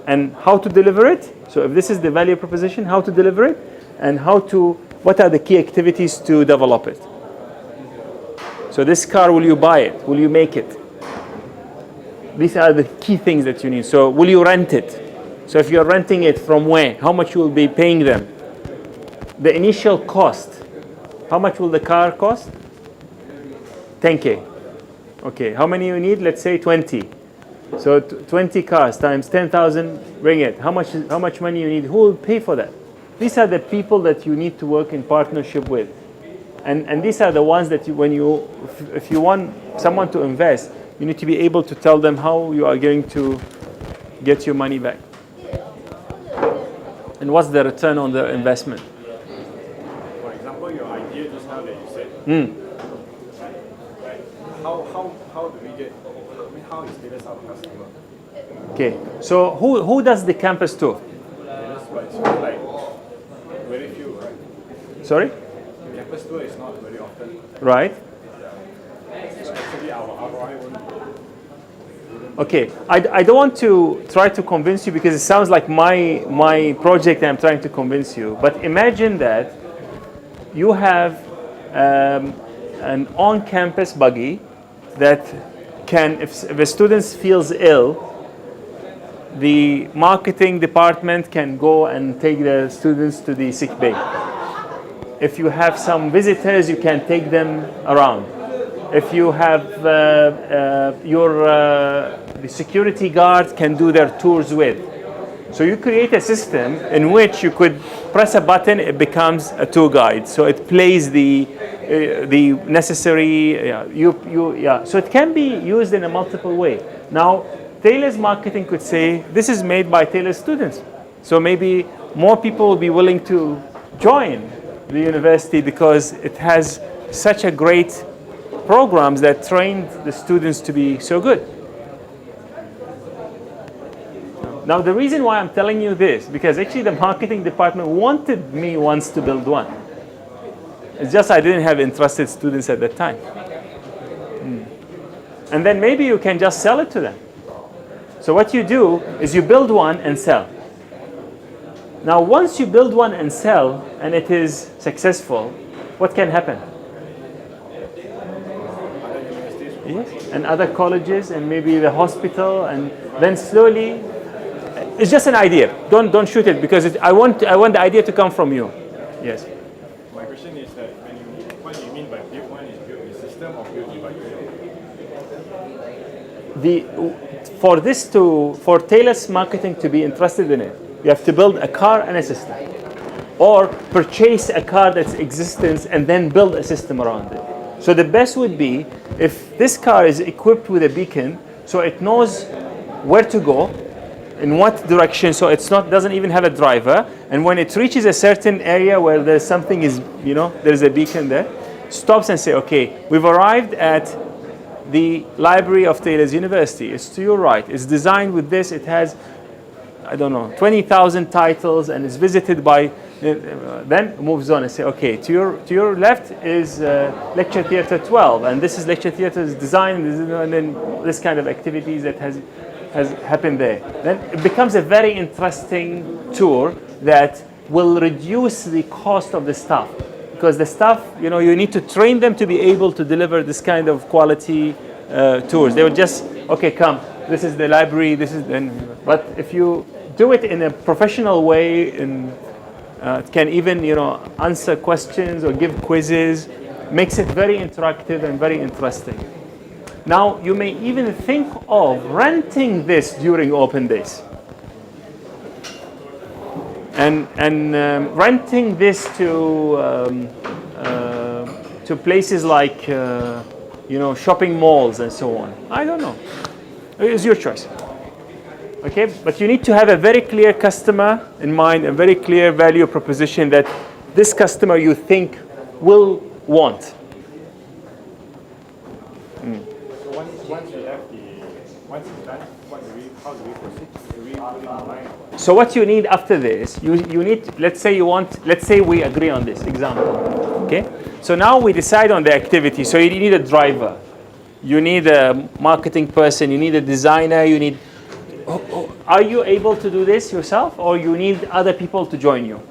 And how to deliver it. So if this is the value proposition, how to deliver it, and what are the key activities to develop it. So this car, will you buy it? Will you make it? These are the key things that you need. So will you rent it? So if you're renting it, from where? How much you will be paying them? The initial cost. How much will the car cost? 10K. Okay, how many you need? Let's say 20. So 20 cars times 10,000 ringgit. How much money you need? Who will pay for that? These are the people that you need to work in partnership with. And these are the ones that if you want someone to invest, you need to be able to tell them how you are going to get your money back. And what's the return on the investment? For example, your idea just now that you said, how do we get, how is Taylor's our customer? Okay, so who does the campus tour? It's like very few, right? Sorry? The campus tour is not very often. Right. So actually our ROI won't. Okay, I don't want to try to convince you because it sounds like my project and I'm trying to convince you. But imagine that you have an on-campus buggy that can, if a student feels ill, the marketing department can go and take the students to the sick bay. If you have some visitors, you can take them around. If you have the security guard can do their tours with. So you create a system in which you could press a button, it becomes a tour guide. So it plays the necessary. So it can be used in a multiple way. Now, Taylor's marketing could say this is made by Taylor's students. So maybe more people will be willing to join the university because it has such a great programs that trained the students to be so good. Now the reason why I'm telling you this, because actually the marketing department wanted me once to build one. It's just I didn't have interested students at that time. And then maybe you can just sell it to them. So what you do is you build one and sell. Now once you build one and sell and it is successful, what can happen? Yes, and other colleges and maybe the hospital, and then slowly, it's just an idea. Don't shoot it because I want the idea to come from you. Yes. My question is that what you mean by build one is build the system or build it by yourself? For Taylor's marketing to be interested in it, You have to build a car and a system. Or purchase a car that's existence and then build a system around it. So the best would be if this car is equipped with a beacon, so it knows where to go, in what direction, so it's not doesn't even have a driver. And when it reaches a certain area where there's something is, there's a beacon there, stops and say, okay, we've arrived at the library of Taylor's University. It's to your right. It's designed with this. It has, 20,000 titles, and it's visited by. Then moves on and say, okay, to your left is lecture theater 12, and this is lecture theater's design, and then this kind of activities that has happened there. Then it becomes a very interesting tour that will reduce the cost of the staff, because the staff, you need to train them to be able to deliver this kind of quality tours. They would just, okay, come, this is the library, but if you do it in a professional way, and it can even, answer questions or give quizzes, makes it very interactive and very interesting. Now, you may even think of renting this during open days. And renting this to places like, shopping malls and so on. I don't know. It's your choice. Okay, but you need to have a very clear customer in mind, a very clear value proposition that this customer you think will want. So once it's done, how do we proceed? Do we put it online? So what you need after this, you need, let's say we agree on this example. Okay, so now we decide on the activity. So you need a driver, you need a marketing person, you need a designer, you need. Are you able to do this yourself, or you need other people to join you?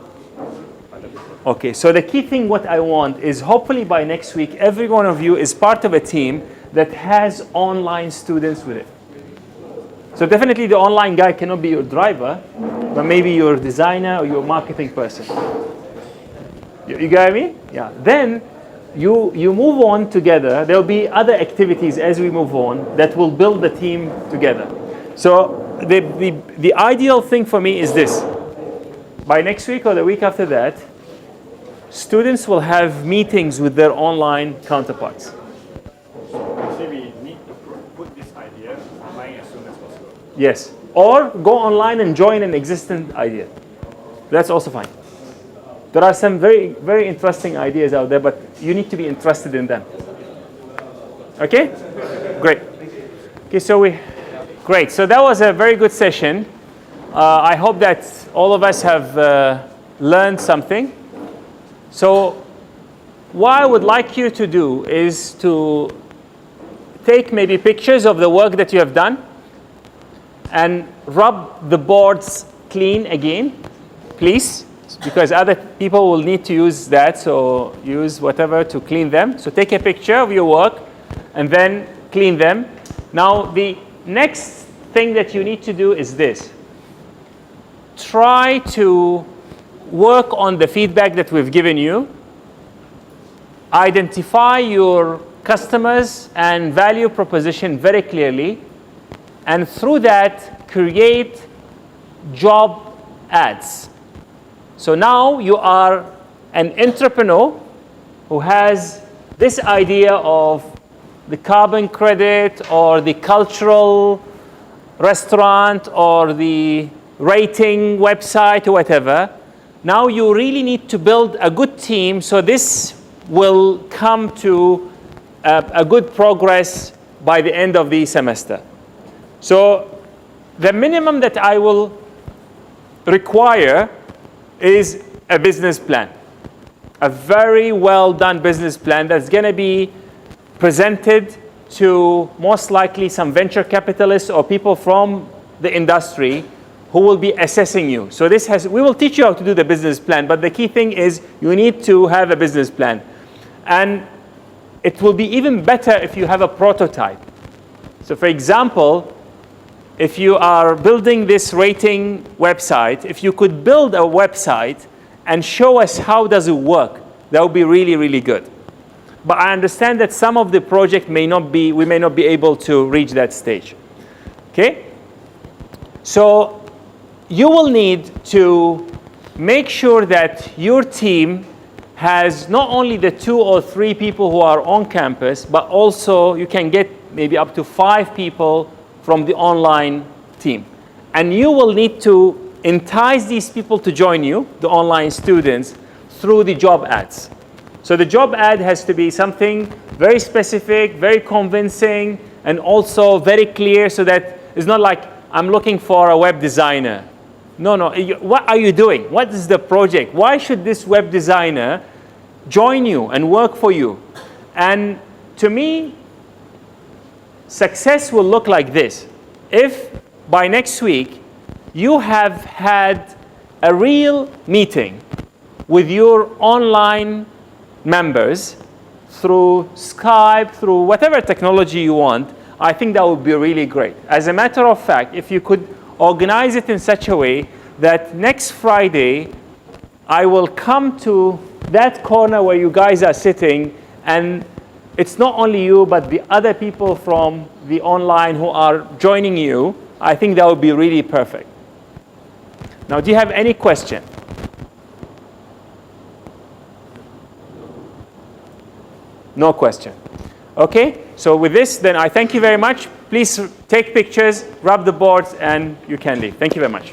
Okay, so the key thing what I want is hopefully by next week, every one of you is part of a team that has online students with it. So definitely the online guy cannot be your driver, but maybe your designer or your marketing person. You get what I mean? Yeah. Then you move on together. There'll be other activities as we move on that will build the team together. So the ideal thing for me is this. By next week or the week after that, students will have meetings with their online counterparts. So we need to put this idea online as soon as possible. Yes. Or go online and join an existing idea. That's also fine. There are some very, very interesting ideas out there, but you need to be interested in them. Okay? Great. Okay, great. So that was a very good session. I hope that all of us have learned something. So what I would like you to do is to take maybe pictures of the work that you have done and rub the boards clean again, please, because other people will need to use that, so use whatever to clean them. So take a picture of your work and then clean them. Now the next thing that you need to do is this. Try to work on the feedback that we've given you. Identify your customers and value proposition very clearly. And through that, create job ads. So now you are an entrepreneur who has this idea of the carbon credit or the cultural restaurant or the rating website or whatever. Now you really need to build a good team, so this will come to a good progress by the end of the semester. So the minimum that I will require is a business plan, a very well done business plan that's going to be presented to most likely some venture capitalists or people from the industry who will be assessing you. So we will teach you how to do the business plan, but the key thing is you need to have a business plan. And it will be even better if you have a prototype. So for example, if you are building this rating website, if you could build a website and show us how does it work, that would be really, really good. But I understand that some of the project we may not be able to reach that stage. Okay? So you will need to make sure that your team has not only the 2 or 3 people who are on campus, but also you can get maybe up to 5 people from the online team. And you will need to entice these people to join you, the online students, through the job ads. So the job ad has to be something very specific, very convincing, and also very clear, so that it's not like, I'm looking for a web designer. No, what are you doing? What is the project? Why should this web designer join you and work for you? And to me, success will look like this. If by next week you have had a real meeting with your online members through Skype, through whatever technology you want, I think that would be really great. As a matter of fact, if you could organize it in such a way that next Friday I will come to that corner where you guys are sitting, and it's not only you but the other people from the online who are joining you, I think that would be really perfect. Now, do you have any question? No question. Okay, so with this, then I thank you very much. Please take pictures, rub the boards, and you can leave. Thank you very much.